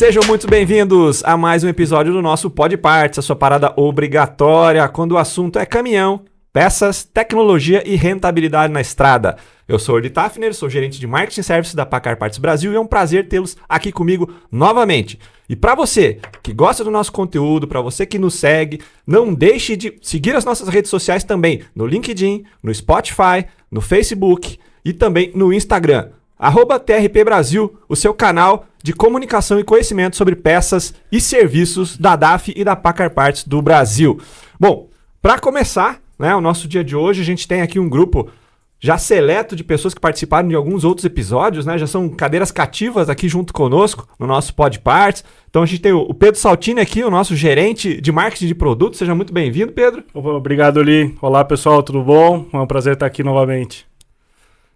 Sejam muito bem-vindos a mais um episódio do nosso Pod Parts, a sua parada obrigatória quando o assunto é caminhão, peças, tecnologia e rentabilidade na estrada. Eu sou o Orly Tafner, sou gerente de Marketing Services da Paccar Parts Brasil e é um prazer tê-los aqui comigo novamente. E para você que gosta do nosso conteúdo, para você que nos segue, não deixe de seguir as nossas redes sociais também, no LinkedIn, no Spotify, no Facebook e também no Instagram. @TRP Brasil, o seu canal de comunicação e conhecimento sobre peças e serviços da DAF e da Paccar Parts do Brasil. Bom, para começar, o nosso dia de hoje, a gente tem aqui um grupo já seleto de pessoas que participaram de alguns outros episódios, já são cadeiras cativas aqui junto conosco no nosso Pod Parts. Então a gente tem o Pedro Saltini aqui, o nosso gerente de marketing de produtos. Seja muito bem-vindo, Pedro. Obrigado, Orly. Olá, pessoal, tudo bom? É um prazer estar aqui novamente.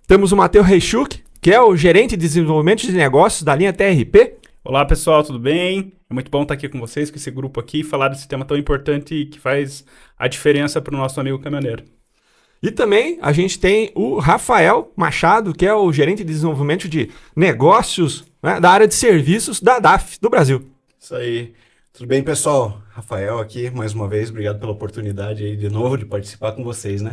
Temos o Matheus Reichuk, que é o gerente de desenvolvimento de negócios da linha TRP. Olá, pessoal, tudo bem? É muito bom estar aqui com vocês, com esse grupo aqui, e falar desse tema tão importante que faz a diferença para o nosso amigo caminhoneiro. E também a gente tem o Rafael Machado, que é o gerente de desenvolvimento de negócios da área de serviços da DAF do Brasil. Isso aí. Tudo bem, pessoal? Rafael aqui, mais uma vez. Obrigado pela oportunidade aí de novo de participar com vocês,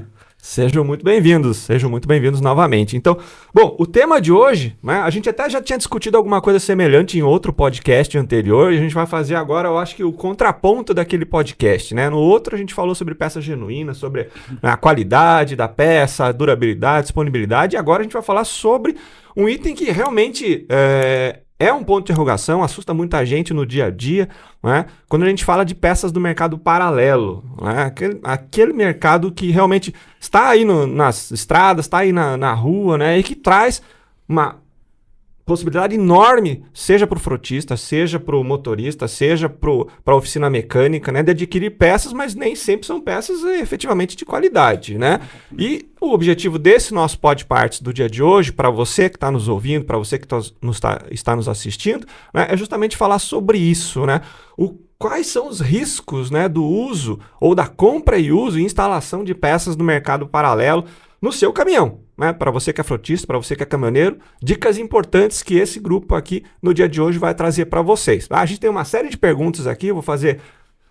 Sejam muito bem-vindos novamente. Então, bom, o tema de hoje, a gente até já tinha discutido alguma coisa semelhante em outro podcast anterior, e a gente vai fazer agora, eu acho que o contraponto daquele podcast, No outro a gente falou sobre peças genuínas, sobre a qualidade da peça, a durabilidade, disponibilidade, e agora a gente vai falar sobre um item que realmente é um ponto de interrogação, assusta muita gente no dia a dia, quando a gente fala de peças do mercado paralelo, aquele mercado que realmente está aí nas estradas, está aí na rua, e que traz uma possibilidade enorme, seja para o frotista, seja para o motorista, seja para a oficina mecânica, de adquirir peças, mas nem sempre são peças efetivamente de qualidade, E o objetivo desse nosso Pod Parts do dia de hoje, para você que está nos ouvindo, para você que está nos assistindo, é justamente falar sobre isso, Quais são os riscos do uso ou da compra e uso e instalação de peças no mercado paralelo no seu caminhão, Para você que é frotista, para você que é caminhoneiro, dicas importantes que esse grupo aqui no dia de hoje vai trazer para vocês. A gente tem uma série de perguntas aqui, eu vou fazer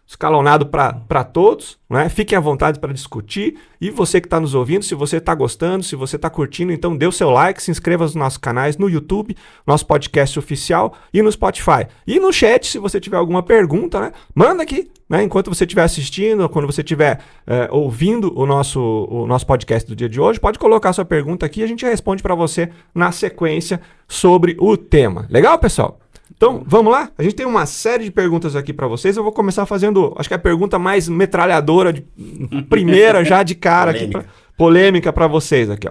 escalonado para todos, Fiquem à vontade para discutir. E você que está nos ouvindo, se você está gostando, se você está curtindo, então dê o seu like, se inscreva nos nossos canais no YouTube, nosso podcast oficial e no Spotify. E no chat, se você tiver alguma pergunta, manda aqui, enquanto você estiver assistindo, quando você estiver ouvindo o nosso podcast do dia de hoje, pode colocar sua pergunta aqui e a gente responde para você na sequência sobre o tema. Legal, pessoal? Então, vamos lá? A gente tem uma série de perguntas aqui para vocês. Eu vou começar fazendo, acho que a pergunta mais metralhadora, primeira já de cara, polêmica para vocês aqui.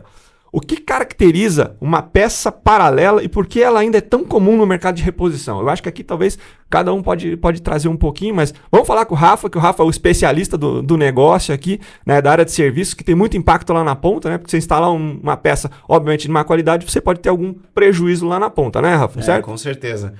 O que caracteriza uma peça paralela e por que ela ainda é tão comum no mercado de reposição? Eu acho que aqui talvez cada um pode trazer um pouquinho, mas vamos falar com o Rafa, que o Rafa é o especialista do negócio aqui, da área de serviços, que tem muito impacto lá na ponta, Porque você instalar uma peça, obviamente, de má qualidade, você pode ter algum prejuízo lá na ponta, Rafa? Certo? Com certeza.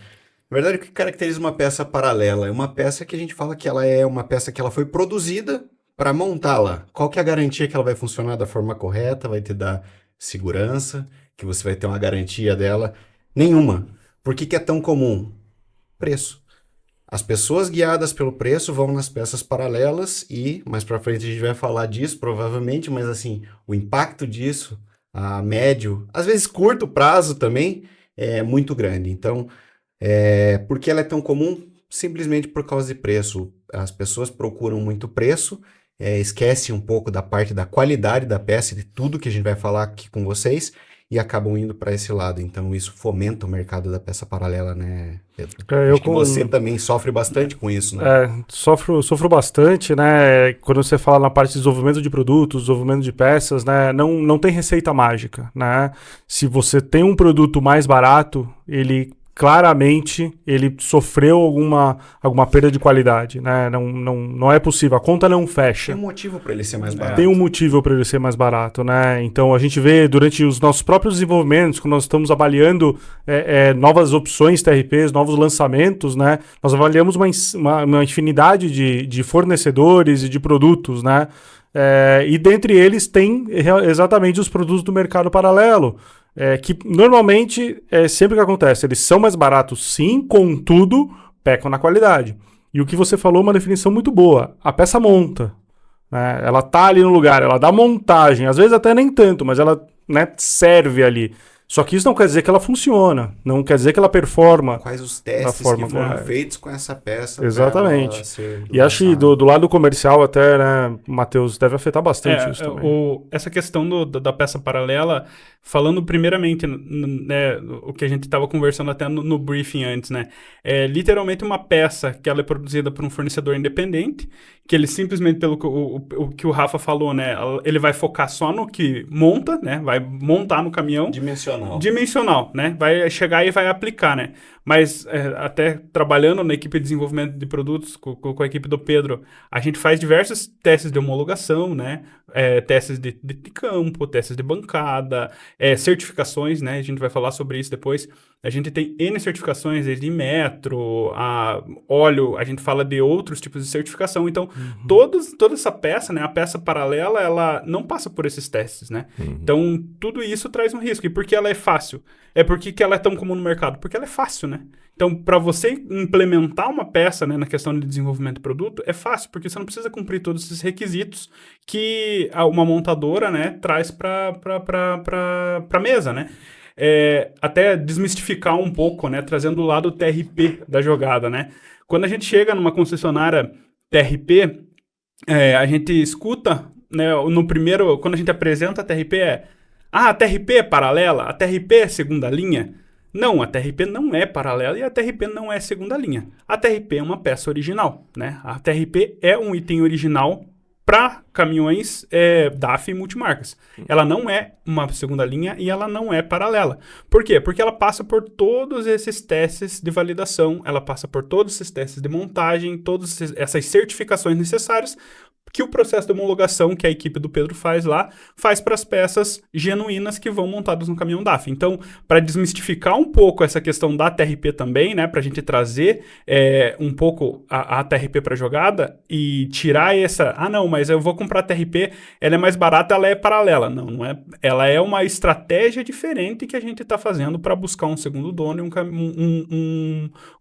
Na verdade, o que caracteriza uma peça paralela? É uma peça que a gente fala que ela é uma peça que ela foi produzida para montá-la. Qual que é a garantia que ela vai funcionar da forma correta, vai te dar segurança, que você vai ter uma garantia dela? Nenhuma. Por que é tão comum? Preço. As pessoas guiadas pelo preço vão nas peças paralelas e, mais para frente a gente vai falar disso provavelmente, mas assim, o impacto disso a médio, às vezes curto prazo também, é muito grande. Então, por que ela é tão comum? Simplesmente por causa de preço. As pessoas procuram muito preço, esquecem um pouco da parte da qualidade da peça, de tudo que a gente vai falar aqui com vocês, e acabam indo para esse lado. Então, isso fomenta o mercado da peça paralela, Pedro? Acho que você também sofre bastante com isso, Sofro bastante, Quando você fala na parte de desenvolvimento de produtos, desenvolvimento de peças, não tem receita mágica, Se você tem um produto mais barato, claramente ele sofreu alguma perda de qualidade, Não é possível, a conta não fecha. Tem um motivo para ele ser mais barato. Tem um motivo para ele ser mais barato, Então a gente vê durante os nossos próprios desenvolvimentos, quando nós estamos avaliando novas opções TRPs, novos lançamentos, nós avaliamos uma infinidade de fornecedores e de produtos, E dentre eles tem exatamente os produtos do mercado paralelo. que normalmente é sempre que acontece. Eles são mais baratos sim, contudo, pecam na qualidade. E o que você falou é uma definição muito boa. A peça monta, né? Ela tá ali no lugar, ela dá montagem. Às vezes até nem tanto, mas ela, né, serve ali. Só que isso não quer dizer que ela funciona, não quer dizer que ela performa. Quais os testes forma que foram correta. feitos com essa peça. Exatamente. pra ela ser E acho que do lado comercial até, né, Matheus, deve afetar bastante isso também. Essa questão da peça paralela, falando primeiramente, né, o que a gente estava conversando até no briefing antes, né? É literalmente uma peça que ela é produzida por um fornecedor independente, que ele simplesmente, pelo que o Rafa falou, né? Ele vai focar só no que monta, né? Vai montar no caminhão. Dimensional, né? Vai chegar e vai aplicar, né? Mas até trabalhando na equipe de desenvolvimento de produtos com a equipe do Pedro, a gente faz diversos testes de homologação, né? Testes de campo, testes de bancada, certificações, né? A gente vai falar sobre isso depois. A gente tem N certificações, desde metro, a óleo, a gente fala de outros tipos de certificação. Então, toda essa peça, né? A peça paralela, ela não passa por esses testes, né? Então, tudo isso traz um risco. E por que ela é fácil? Por que ela é tão comum no mercado? Porque ela é fácil, né? Então, para você implementar uma peça, né, na questão de desenvolvimento de produto, é fácil, porque você não precisa cumprir todos esses requisitos que uma montadora, né, traz para a mesa, né? Até desmistificar um pouco, né, trazendo o lado TRP da jogada, né? Quando a gente chega numa concessionária TRP, a gente escuta, né, quando a gente apresenta a TRP, a TRP é paralela, a TRP é segunda linha. Não, a TRP não é paralela e a TRP não é segunda linha. A TRP é uma peça original, né? A TRP é um item original para caminhões DAF e multimarcas. Ela não é uma segunda linha e ela não é paralela. Por quê? Porque ela passa por todos esses testes de validação, ela passa por todos esses testes de montagem, todas essas certificações necessárias que o processo de homologação que a equipe do Pedro faz lá, faz para as peças genuínas que vão montadas no caminhão DAF. Então, para desmistificar um pouco essa questão da TRP também, né, para a gente trazer um pouco a TRP para a jogada e tirar não, mas eu vou comprar a TRP, ela é mais barata, ela é paralela. Não é. Ela é uma estratégia diferente que a gente está fazendo para buscar um segundo dono e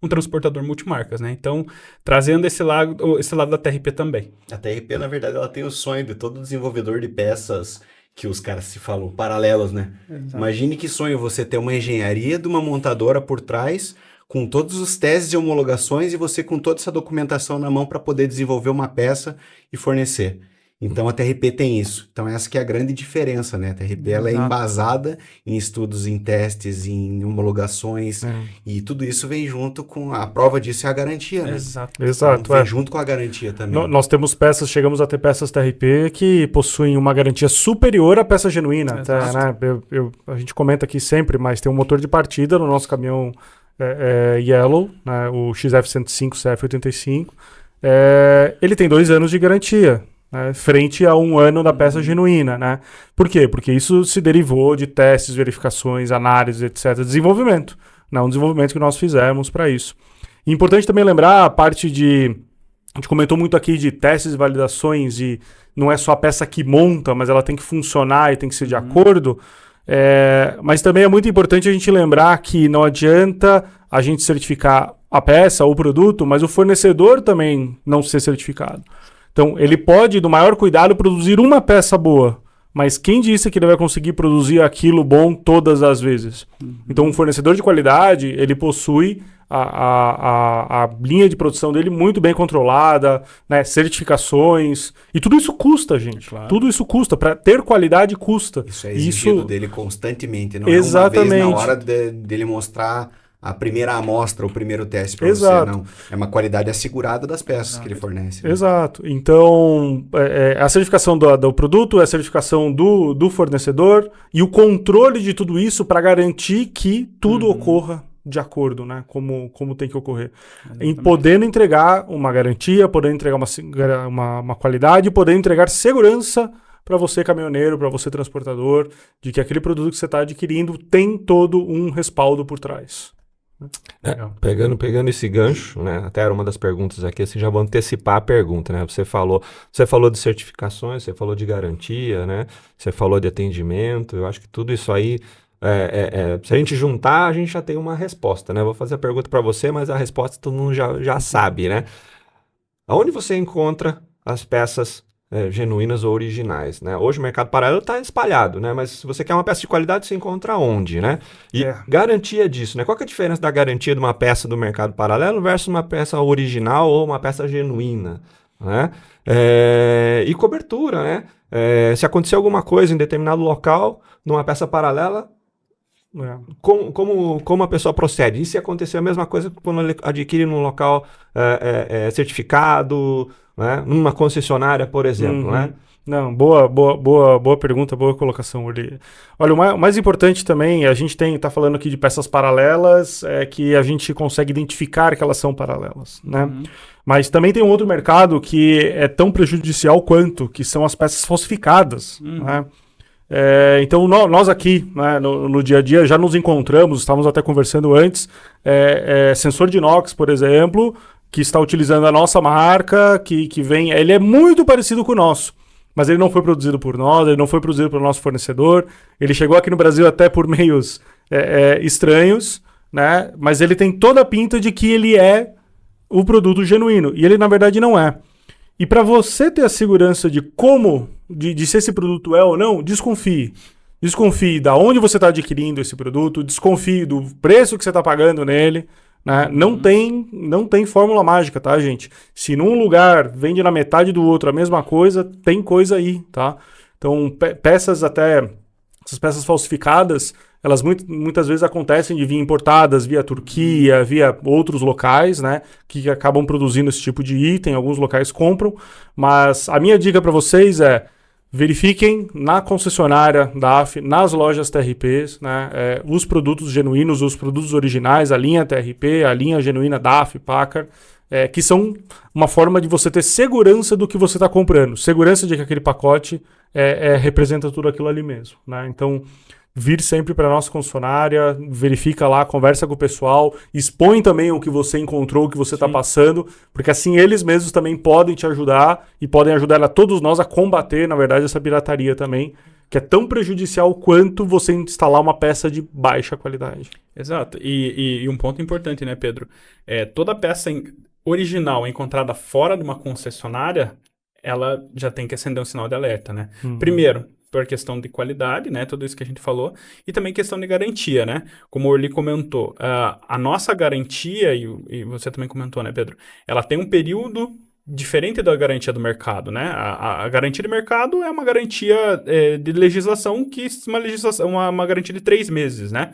um transportador multimarcas, né? Então, trazendo esse lado da TRP também. A TRP, na verdade, ela tem o sonho de todo desenvolvedor de peças que os caras se falam paralelos, né? Exato. Imagine que sonho você ter uma engenharia de uma montadora por trás, com todos os testes e homologações e você com toda essa documentação na mão para poder desenvolver uma peça e fornecer. Então a TRP tem isso. Então essa que é a grande diferença, né? A TRP ela é embasada em estudos, em testes, em homologações e tudo isso vem junto com a prova disso é a garantia, né? Exato. Então, vem junto com a garantia também. Nós temos chegamos a ter peças TRP que possuem uma garantia superior à peça genuína. Até, né? A gente comenta aqui sempre, mas tem um motor de partida no nosso caminhão Yellow, né? O XF105 CF85. Ele tem 2 anos de garantia. Frente a 1 ano da peça genuína, né? Por quê? Porque isso se derivou de testes, verificações, análises, etc. Desenvolvimento, né? Um desenvolvimento que nós fizemos para isso. E importante também lembrar a parte a gente comentou muito aqui de testes e validações e não é só a peça que monta, mas ela tem que funcionar e tem que ser de acordo. Mas também é muito importante a gente lembrar que não adianta a gente certificar a peça ou o produto, mas o fornecedor também não ser certificado. Então, ele pode, do maior cuidado, produzir uma peça boa, mas quem disse que ele vai conseguir produzir aquilo bom todas as vezes? Então, um fornecedor de qualidade, ele possui a linha de produção dele muito bem controlada, né? Certificações, e tudo isso custa, gente. Claro. Tudo isso custa. Para ter qualidade, custa. Isso é exigido dele constantemente, não Exatamente. É uma vez na hora dele mostrar a primeira amostra, o primeiro teste para você, não. É uma qualidade assegurada das peças que ele fornece. Né? Exato. Então, a certificação do produto, a certificação do fornecedor e o controle de tudo isso para garantir que tudo ocorra de acordo, né? Como tem que ocorrer. Em podendo entregar uma garantia, podendo entregar uma qualidade, podendo entregar segurança para você caminhoneiro, para você transportador, de que aquele produto que você está adquirindo tem todo um respaldo por trás. Pegando esse gancho, né? Até era uma das perguntas aqui, assim, já vou antecipar a pergunta, né? Você falou de certificações, você falou de garantia, né? Você falou de atendimento, eu acho que tudo isso aí Se a gente juntar, a gente já tem uma resposta, né? Vou fazer a pergunta para você, mas a resposta todo mundo já sabe, né? Aonde você encontra as peças genuínas ou originais, né? Hoje o mercado paralelo está espalhado, né? Mas se você quer uma peça de qualidade, você encontra onde, né? E garantia disso, né? Qual que é a diferença da garantia de uma peça do mercado paralelo versus uma peça original ou uma peça genuína, né? E cobertura, né? Se acontecer alguma coisa em determinado local, numa peça paralela, como a pessoa procede? E se acontecer a mesma coisa quando ele adquire num local certificado, né? Numa concessionária, por exemplo, né? Não, boa pergunta, boa colocação, Uri. Olha, o mais importante também, a gente tá falando aqui de peças paralelas, que a gente consegue identificar que elas são paralelas, né? Mas também tem um outro mercado que é tão prejudicial quanto, que são as peças falsificadas, né? Então, nós aqui, né, no dia a dia, já nos encontramos, estávamos até conversando antes, sensor de inox, por exemplo, que está utilizando a nossa marca, que vem, ele é muito parecido com o nosso, mas ele não foi produzido por nós, ele não foi produzido pelo nosso fornecedor, ele chegou aqui no Brasil até por meios estranhos, né, mas ele tem toda a pinta de que ele é o produto genuíno, e ele na verdade não é. E para você ter a segurança de se esse produto é ou não, desconfie. Desconfie da onde você está adquirindo esse produto, desconfie do preço que você está pagando nele, né? Não tem fórmula mágica, tá, gente? Se num lugar vende na metade do outro a mesma coisa, tem coisa aí, tá? Então, essas peças falsificadas, elas muitas vezes acontecem de vir importadas via Turquia, via outros locais, né, que acabam produzindo esse tipo de item, alguns locais compram, mas a minha dica para vocês é verifiquem na concessionária da AF, nas lojas TRPs, né, os produtos genuínos, os produtos originais, a linha TRP, a linha genuína da AF, Paccar, que são uma forma de você ter segurança do que você está comprando, segurança de que aquele pacote representa tudo aquilo ali mesmo, né? Então, vir sempre para a nossa concessionária, verifica lá, conversa com o pessoal, expõe também o que você encontrou, o que você está passando, porque assim eles mesmos também podem te ajudar e podem ajudar a todos nós a combater, na verdade, essa pirataria também, que é tão prejudicial quanto você instalar uma peça de baixa qualidade. Exato. E um ponto importante, né, Pedro? Toda peça original encontrada fora de uma concessionária, ela já tem que acender um sinal de alerta, né? Primeiro, por questão de qualidade, né? Tudo isso que a gente falou. E também questão de garantia, né? Como o Orly comentou, a nossa garantia, e você também comentou, né, Pedro? Ela tem um período diferente da garantia do mercado, né? A garantia de mercado é uma garantia de legislação, uma garantia de 3 meses, né?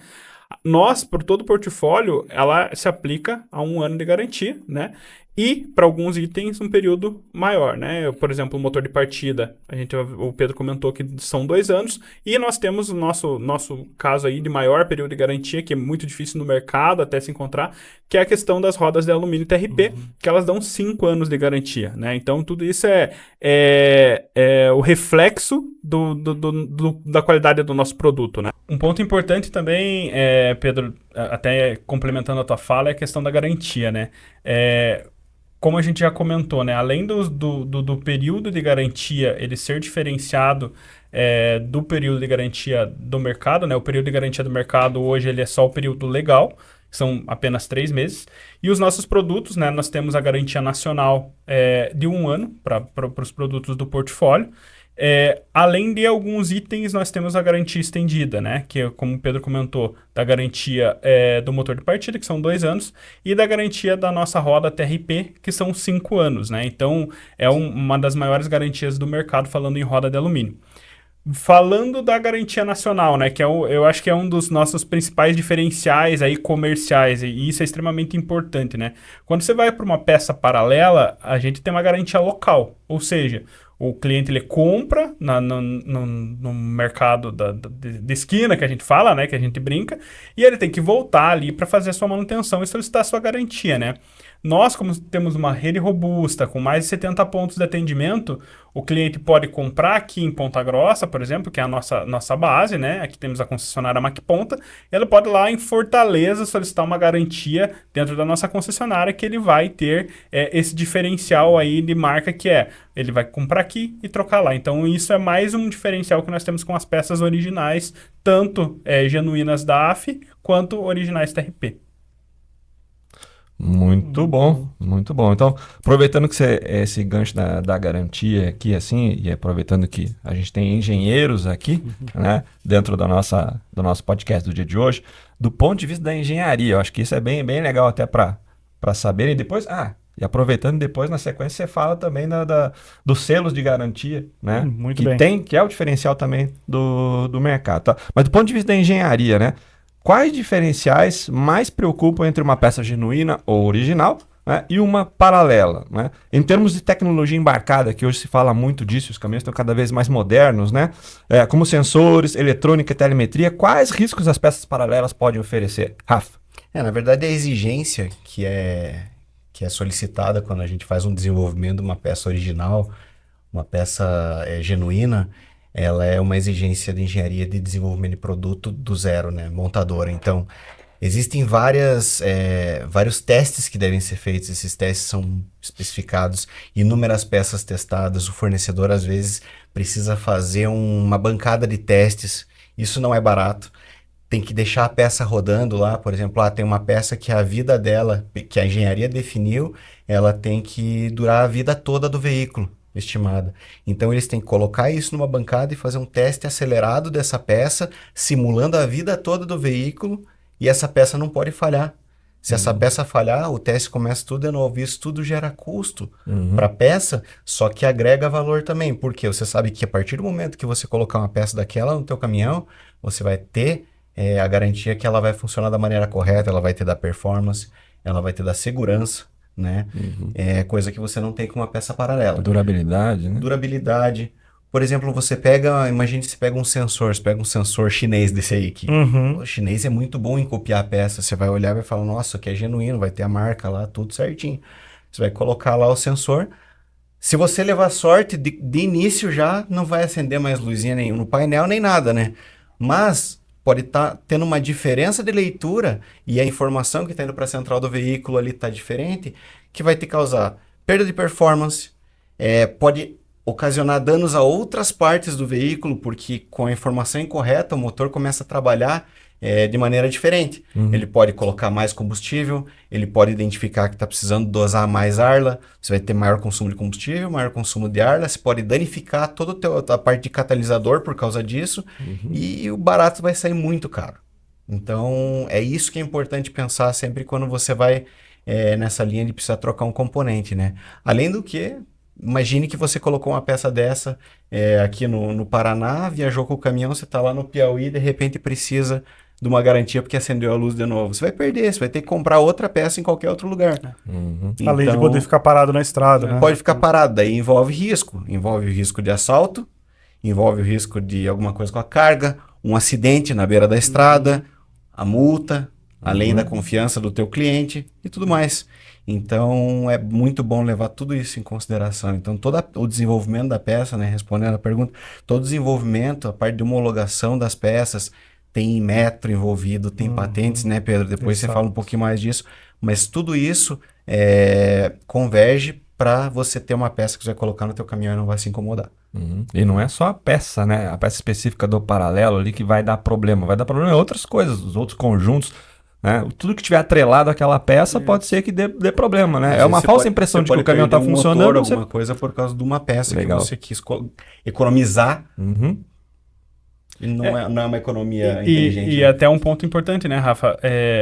Nós, por todo o portfólio, ela se aplica a 1 ano de garantia, né? E, para alguns itens, um período maior, né? Por exemplo, o motor de partida, o Pedro comentou que são 2 anos, e nós temos o nosso caso aí de maior período de garantia, que é muito difícil no mercado até se encontrar, que é a questão das rodas de alumínio TRP, que elas dão 5 anos de garantia, né? Então, tudo isso é o reflexo da qualidade do nosso produto, né? Um ponto importante também, Pedro, até complementando a tua fala, é a questão da garantia, né? Como a gente já comentou, né? Além do período de garantia ele ser diferenciado do período de garantia do mercado, né? O período de garantia do mercado hoje ele é só o período legal, são apenas 3 meses. E os nossos produtos, né? Nós temos a garantia nacional de 1 ano para os produtos do portfólio. Além de alguns itens, nós temos a garantia estendida, né? Que, como o Pedro comentou, da garantia do motor de partida, que são 2 anos, e da garantia da nossa roda TRP, que são 5 anos, né? Então, é uma das maiores garantias do mercado, falando em roda de alumínio. Falando da garantia nacional, né? Que eu acho que é um dos nossos principais diferenciais aí comerciais, e isso é extremamente importante, né? Quando você vai para uma peça paralela, a gente tem uma garantia local, ou seja, o cliente ele compra no mercado de esquina, que a gente fala, né, que a gente brinca, e ele tem que voltar ali para fazer a sua manutenção e solicitar a sua garantia, né? Nós, como temos uma rede robusta, com mais de 70 pontos de atendimento, o cliente pode comprar aqui em Ponta Grossa, por exemplo, que é a nossa base, né? Aqui temos a concessionária Macponta. Ele pode ir lá em Fortaleza solicitar uma garantia dentro da nossa concessionária, que ele vai ter esse diferencial aí de marca, que é ele vai comprar aqui e trocar lá. Então, isso é mais um diferencial que nós temos com as peças originais, tanto genuínas da AF, quanto originais TRP. Muito bom, muito bom. Então, aproveitando que esse gancho da garantia aqui, assim, e aproveitando que a gente tem engenheiros aqui, né, dentro do nosso podcast do dia de hoje, do ponto de vista da engenharia, eu acho que isso é bem legal até para saberem. E depois, e aproveitando depois, na sequência, você fala também dos selos de garantia, né, Muito que bem. que é o diferencial também do mercado, tá? Mas do ponto de vista da engenharia, né, quais diferenciais mais preocupam entre uma peça genuína ou original, né, e uma paralela, né? Em termos de tecnologia embarcada, que hoje se fala muito disso, os caminhões estão cada vez mais modernos, né? Como sensores, eletrônica e telemetria, quais riscos as peças paralelas podem oferecer? Rafa? Na verdade, a exigência que é solicitada quando a gente faz um desenvolvimento de uma peça original, uma peça genuína, ela é uma exigência de engenharia de desenvolvimento de produto do zero, né? Montadora. Então, existem vários testes que devem ser feitos. Esses testes são especificados, inúmeras peças testadas. O fornecedor, às vezes, precisa fazer uma bancada de testes. Isso não é barato. Tem que deixar a peça rodando lá. Por exemplo, tem uma peça que a vida dela, que a engenharia definiu, ela tem que durar a vida toda do veículo estimada. Então, eles têm que colocar isso numa bancada e fazer um teste acelerado dessa peça, simulando a vida toda do veículo, e essa peça não pode falhar. Se essa peça falhar, o teste começa tudo de novo. Isso tudo gera custo para a peça, só que agrega valor também. Porque você sabe que a partir do momento que você colocar uma peça daquela no teu caminhão, você vai ter a garantia que ela vai funcionar da maneira correta, ela vai ter da performance, ela vai ter da segurança, né? É coisa que você não tem com uma peça paralela. Durabilidade, né? Durabilidade. Por exemplo, imagine que você pega um sensor chinês desse aí aqui. O chinês é muito bom em copiar a peça. Você vai olhar e vai falar, nossa, aqui é genuíno, vai ter a marca lá, tudo certinho. Você vai colocar lá o sensor. Se você levar sorte, de início já não vai acender mais luzinha nenhuma no painel, nem nada, né? Mas pode estar tendo uma diferença de leitura e a informação que está indo para a central do veículo ali está diferente, que vai te causar perda de performance, pode ocasionar danos a outras partes do veículo, porque com a informação incorreta o motor começa a trabalhar de maneira diferente. Ele pode colocar mais combustível, ele pode identificar que está precisando dosar mais arla, você vai ter maior consumo de combustível, maior consumo de arla, você pode danificar toda a parte de catalisador por causa disso, e o barato vai sair muito caro. Então, é isso que é importante pensar sempre quando você vai nessa linha de precisar trocar um componente, né? Além do que, imagine que você colocou uma peça dessa aqui no Paraná, viajou com o caminhão, você está lá no Piauí, de repente precisa de uma garantia porque acendeu a luz de novo. Você vai perder, você vai ter que comprar outra peça em qualquer outro lugar. Então, além de poder ficar parado na estrada, né? Pode ficar parado, daí envolve o risco de assalto, envolve o risco de alguma coisa com a carga, um acidente na beira da estrada, a multa, além da confiança do teu cliente e tudo mais. Então, é muito bom levar tudo isso em consideração. Então, todo o desenvolvimento da peça, né, respondendo a pergunta, todo o desenvolvimento, a parte de homologação das peças, tem metro envolvido, tem patentes, né, Pedro? Depois você fala um pouquinho mais disso. Mas tudo isso converge para você ter uma peça que você vai colocar no teu caminhão e não vai se incomodar. E não é só a peça, né? A peça específica do paralelo ali que vai dar problema. Vai dar problema em outras coisas, os outros conjuntos. Né? Tudo que tiver atrelado àquela peça pode ser que dê problema, né? É uma falsa impressão de que o caminhão está funcionando. Motor, alguma coisa por causa de uma peça que você quis economizar. E não é uma economia inteligente. E até um ponto importante, né, Rafa?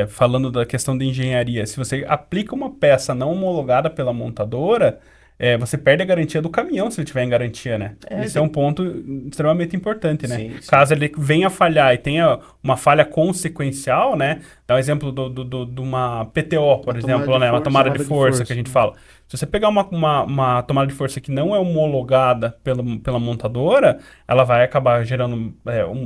Falando da questão de engenharia, se você aplica uma peça não homologada pela montadora, você perde a garantia do caminhão se ele tiver em garantia, né? Isso é um ponto extremamente importante, né? Sim. Caso ele venha a falhar e tenha uma falha consequencial, né? Dá um exemplo de uma PTO, por exemplo, né? Uma tomada de força que a gente fala. Se você pegar uma tomada de força que não é homologada pela montadora, ela vai acabar gerando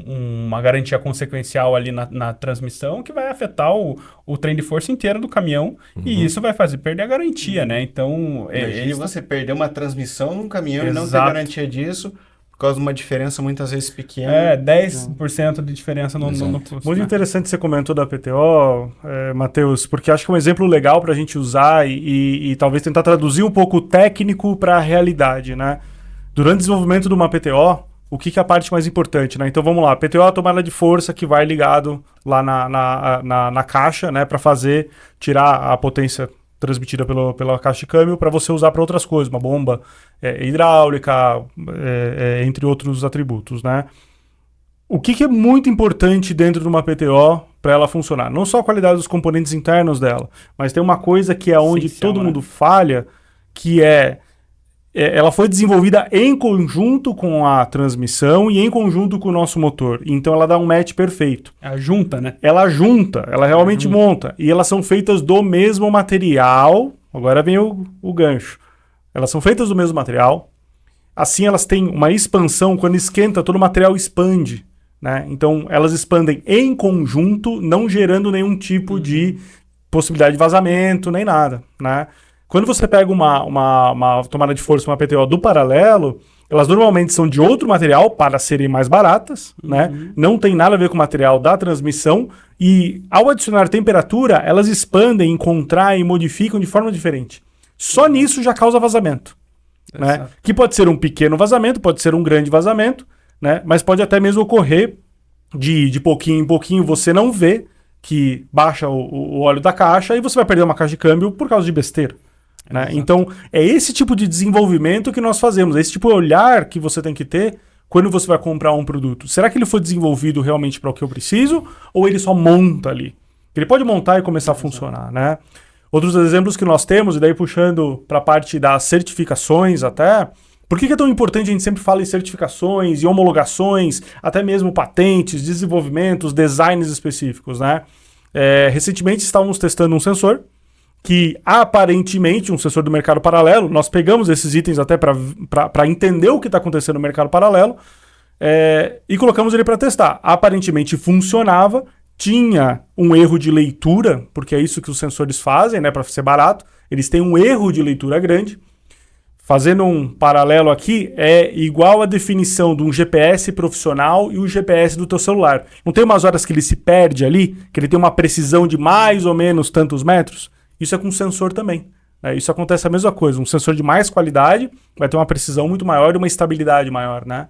uma garantia consequencial ali na transmissão que vai afetar o trem de força inteiro do caminhão e isso vai fazer perder a garantia, né? Então... Imagine você perder uma transmissão num caminhão e não ter garantia disso por causa de uma diferença muitas vezes pequena. 10% de diferença no custo. Muito né? interessante você comentou da PTO, Matheus, porque acho que é um exemplo legal para a gente usar e talvez tentar traduzir um pouco o técnico para a realidade, né? Durante o desenvolvimento de uma PTO, o que é a parte mais importante, né? Então vamos lá, PTO é a tomada de força que vai ligado lá na caixa, né? Para tirar a potência transmitida pela caixa de câmbio para você usar para outras coisas, uma bomba hidráulica, entre outros atributos, né? O que é muito importante dentro de uma PTO para ela funcionar? Não só a qualidade dos componentes internos dela, mas tem uma coisa que é onde todo mundo falha, que ela foi desenvolvida em conjunto com a transmissão e em conjunto com o nosso motor. Então ela dá um match perfeito. A junta, né? Ela junta, ela realmente monta. E elas são feitas do mesmo material. Agora vem o gancho. Elas são feitas do mesmo material. Assim elas têm uma expansão. Quando esquenta, todo o material expande. Né? Então elas expandem em conjunto, não gerando nenhum tipo de possibilidade de vazamento, nem nada. Né? Quando você pega uma tomada de força, uma PTO do paralelo, elas normalmente são de outro material para serem mais baratas, né? Não tem nada a ver com o material da transmissão e ao adicionar temperatura, elas expandem, contraem, modificam de forma diferente. Só nisso já causa vazamento, né? Que pode ser um pequeno vazamento, pode ser um grande vazamento, né? Mas pode até mesmo ocorrer de pouquinho em pouquinho você não vê que baixa o óleo da caixa e você vai perder uma caixa de câmbio por causa de besteira. Né? Então, é esse tipo de desenvolvimento que nós fazemos, é esse tipo de olhar que você tem que ter quando você vai comprar um produto. Será que ele foi desenvolvido realmente para o que eu preciso ou ele só monta ali? Ele pode montar e começar a funcionar, né? Outros exemplos que nós temos, e daí puxando para a parte das certificações até, por que é tão importante a gente sempre fala em certificações e homologações, até mesmo patentes, desenvolvimentos, designs específicos, né? Recentemente estávamos testando um sensor que aparentemente, um sensor do mercado paralelo, nós pegamos esses itens até para entender o que está acontecendo no mercado paralelo e colocamos ele para testar. Aparentemente funcionava, tinha um erro de leitura, porque é isso que os sensores fazem, né, para ser barato, eles têm um erro de leitura grande. Fazendo um paralelo aqui, é igual a definição de um GPS profissional e o GPS do teu celular. Não tem umas horas que ele se perde ali, que ele tem uma precisão de mais ou menos tantos metros? Isso é com sensor também. Né? Isso acontece a mesma coisa. Um sensor de mais qualidade vai ter uma precisão muito maior e uma estabilidade maior. Né?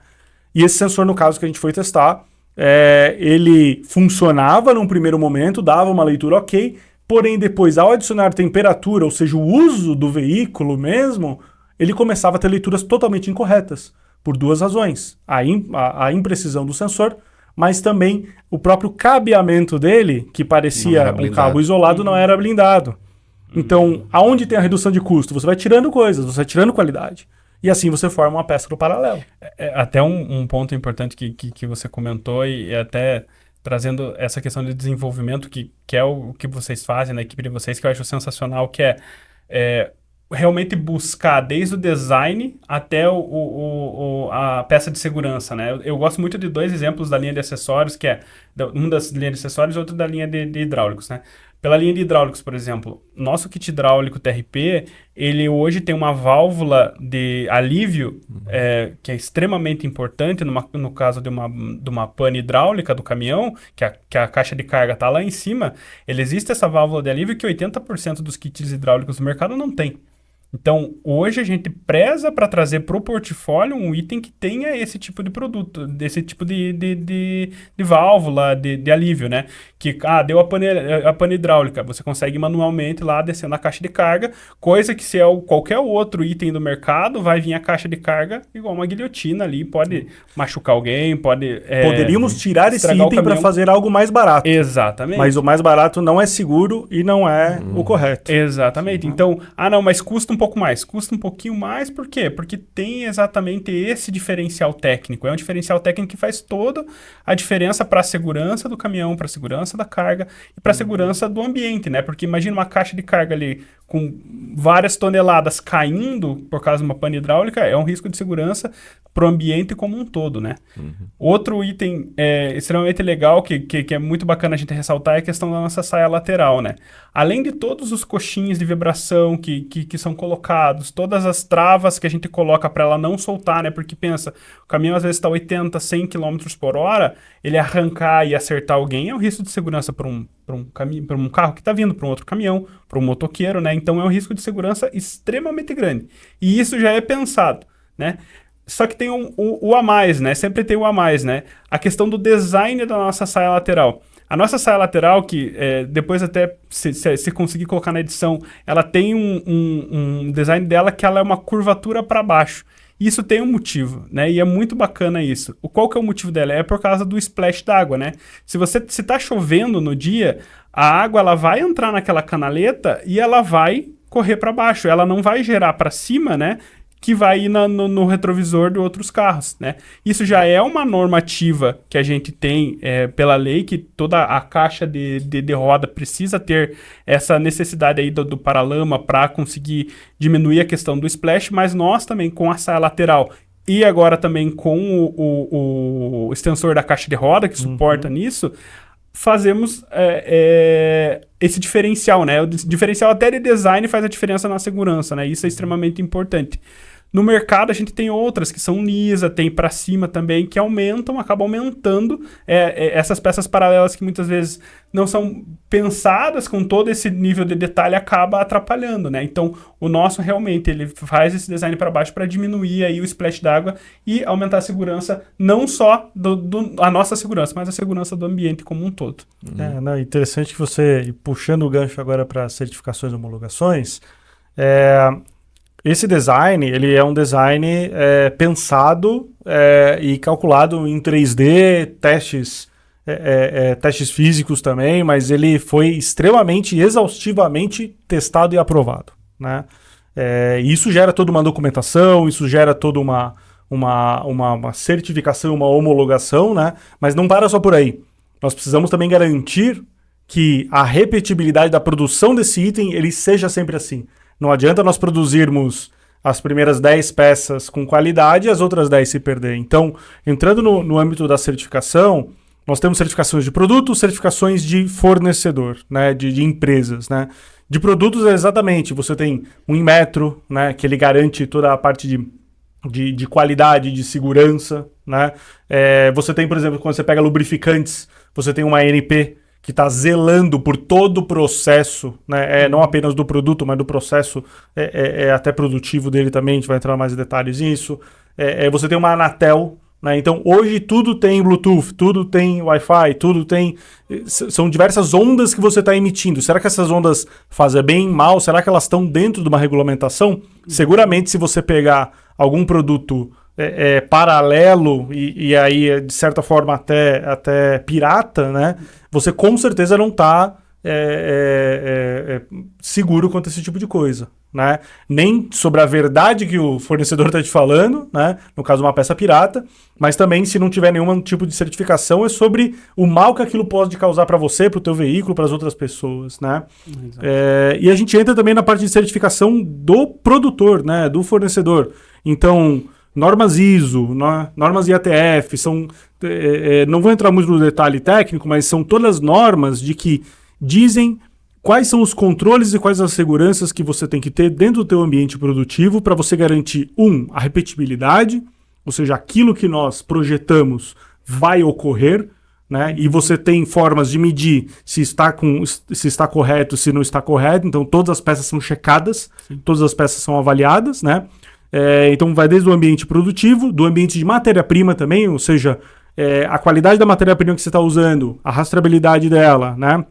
E esse sensor, no caso que a gente foi testar, ele funcionava num primeiro momento, dava uma leitura ok, porém depois, ao adicionar temperatura, ou seja, o uso do veículo mesmo, ele começava a ter leituras totalmente incorretas, por duas razões. A imprecisão do sensor, mas também o próprio cabeamento dele, que parecia um cabo isolado, não era blindado. Então, aonde tem a redução de custo? Você vai tirando coisas, você vai tirando qualidade. E assim você forma uma peça do paralelo. Até um ponto importante que você comentou e até trazendo essa questão de desenvolvimento, que é o que vocês fazem na equipe de vocês, que eu acho sensacional, que é realmente buscar desde o design até a peça de segurança, né? Eu gosto muito de dois exemplos da linha de acessórios, que é um das linhas de acessórios e outro da linha de hidráulicos, né? Pela linha de hidráulicos, por exemplo, nosso kit hidráulico TRP, ele hoje tem uma válvula de alívio que é extremamente importante no caso de uma pane hidráulica do caminhão, que a caixa de carga está lá em cima, existe essa válvula de alívio que 80% dos kits hidráulicos do mercado não tem. Então, hoje a gente preza para trazer para o portfólio um item que tenha esse tipo de produto, desse tipo de válvula, de alívio, né? Que, deu a pane hidráulica, você consegue manualmente lá descendo a caixa de carga, coisa que se é qualquer outro item do mercado, vai vir a caixa de carga igual uma guilhotina ali, pode machucar alguém, pode... Poderíamos tirar esse item para fazer algo mais barato. Exatamente. Mas o mais barato não é seguro e não é o correto. Exatamente. Então, não, mas custa um pouco mais. Custa um pouquinho mais, por quê? Porque tem exatamente esse diferencial técnico. É um diferencial técnico que faz toda a diferença para a segurança do caminhão, para a segurança da carga e para a segurança do ambiente, né? Porque imagina uma caixa de carga ali com várias toneladas caindo por causa de uma pane hidráulica, é um risco de segurança para o ambiente como um todo, né? Outro item extremamente legal, que é muito bacana a gente ressaltar, é a questão da nossa saia lateral, né? Além de todos os coxinhos de vibração que são colocados colocados, todas as travas que a gente coloca para ela não soltar, né? Porque pensa, o caminhão às vezes está 80, 100 km por hora, ele arrancar e acertar alguém é um risco de segurança para um carro que está vindo, para um outro caminhão, para um motoqueiro, né? Então é um risco de segurança extremamente grande. E isso já é pensado, né? Só que tem o a mais, né? Sempre tem o a mais, né? A questão do design da nossa saia lateral. A nossa saia lateral, que depois até, se conseguir colocar na edição, ela tem um design dela que ela é uma curvatura para baixo. Isso tem um motivo, né? E é muito bacana isso. Qual que é o motivo dela? É por causa do splash d'água, né? Se tá chovendo no dia, a água ela vai entrar naquela canaleta e ela vai correr para baixo. Ela não vai gerar para cima, né? Que vai ir no retrovisor de outros carros, né? Isso já é uma normativa que a gente tem pela lei, que toda a caixa de roda precisa ter essa necessidade aí do paralama para conseguir diminuir a questão do splash, mas nós também com a saia lateral e agora também com o extensor da caixa de roda que suporta nisso, fazemos esse diferencial, né? O diferencial até de design faz a diferença na segurança, né? Isso é extremamente importante. No mercado a gente tem outras que são lisa, tem para cima também, que acabam aumentando essas peças paralelas que muitas vezes não são pensadas com todo esse nível de detalhe, acaba atrapalhando, né? Então o nosso realmente ele faz esse design para baixo para diminuir aí o splash d'água e aumentar a segurança, não só a nossa segurança, mas a segurança do ambiente como um todo. Interessante que você, puxando o gancho agora para certificações e homologações, esse design, ele é um design pensado e calculado em 3D, testes físicos também, mas ele foi extremamente, exaustivamente testado e aprovado, né? Isso gera toda uma documentação, isso gera toda uma certificação, uma homologação, né? Mas não para só por aí. Nós precisamos também garantir que a repetibilidade da produção desse item, ele seja sempre assim. Não adianta nós produzirmos as primeiras 10 peças com qualidade e as outras 10 se perder. Então, entrando no âmbito da certificação, nós temos certificações de produto, certificações de fornecedor, né, de empresas, né. De produtos, exatamente, você tem um Inmetro, né, que ele garante toda a parte de qualidade, de segurança, né. Você tem, por exemplo, quando você pega lubrificantes, você tem uma ANP, que está zelando por todo o processo, né? Não apenas do produto, mas do processo até produtivo dele também, a gente vai entrar mais em detalhes nisso. Você tem uma Anatel, né? Então hoje tudo tem Bluetooth, tudo tem Wi-Fi, tudo tem... São diversas ondas que você está emitindo. Será que essas ondas fazem bem, mal? Será que elas estão dentro de uma regulamentação? Seguramente, se você pegar algum produto paralelo e aí, de certa forma, até pirata, né? Você com certeza não está seguro quanto a esse tipo de coisa, né? Nem sobre a verdade que o fornecedor está te falando, né? No caso, uma peça pirata, mas também, se não tiver nenhum tipo de certificação, é sobre o mal que aquilo pode causar para você, para o teu veículo, para as outras pessoas, né? E a gente entra também na parte de certificação do produtor, né? Do fornecedor. Então, normas ISO, normas IATF, não vou entrar muito no detalhe técnico, mas são todas normas de que dizem quais são os controles e quais as seguranças que você tem que ter dentro do teu ambiente produtivo para você garantir, a repetibilidade, ou seja, aquilo que nós projetamos vai ocorrer, né? E você tem formas de medir se está correto, se não está correto, então todas as peças são checadas, todas as peças são avaliadas, né? Então vai desde o ambiente produtivo, do ambiente de matéria-prima também, ou seja, a qualidade da matéria-prima que você está usando, a rastreabilidade dela, né?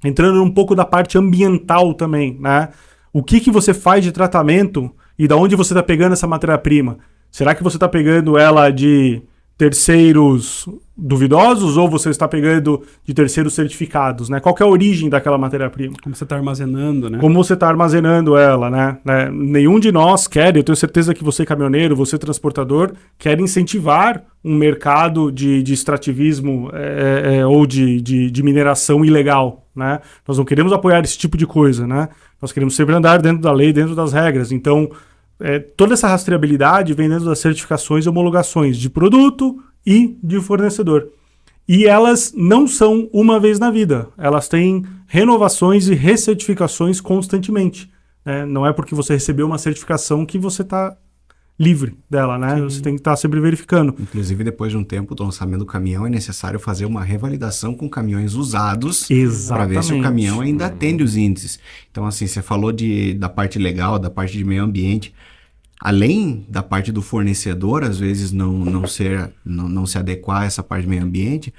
Entrando um pouco da parte ambiental também, né? O que você faz de tratamento e da onde você está pegando essa matéria-prima? Será que você está pegando ela de terceiros duvidosos ou você está pegando de terceiros certificados, né? Qual que é a origem daquela matéria-prima? Como você está armazenando, né? Como você está armazenando ela, né? Nenhum de nós quer, eu tenho certeza que você caminhoneiro, você transportador, quer incentivar um mercado de extrativismo ou de mineração ilegal, né? Nós não queremos apoiar esse tipo de coisa, né? Nós queremos sempre andar dentro da lei, dentro das regras. Então, toda essa rastreabilidade vem dentro das certificações e homologações de produto e de fornecedor. E elas não são uma vez na vida. Elas têm renovações e recertificações constantemente, né? Não é porque você recebeu uma certificação que você está livre dela, né? Você tem que estar sempre verificando. Inclusive, depois de um tempo do lançamento do caminhão, é necessário fazer uma revalidação com caminhões usados para ver se o caminhão ainda atende os índices. Então, assim, você falou da parte legal, da parte de meio ambiente. Além da parte do fornecedor, às vezes não se adequar a essa parte de meio ambiente,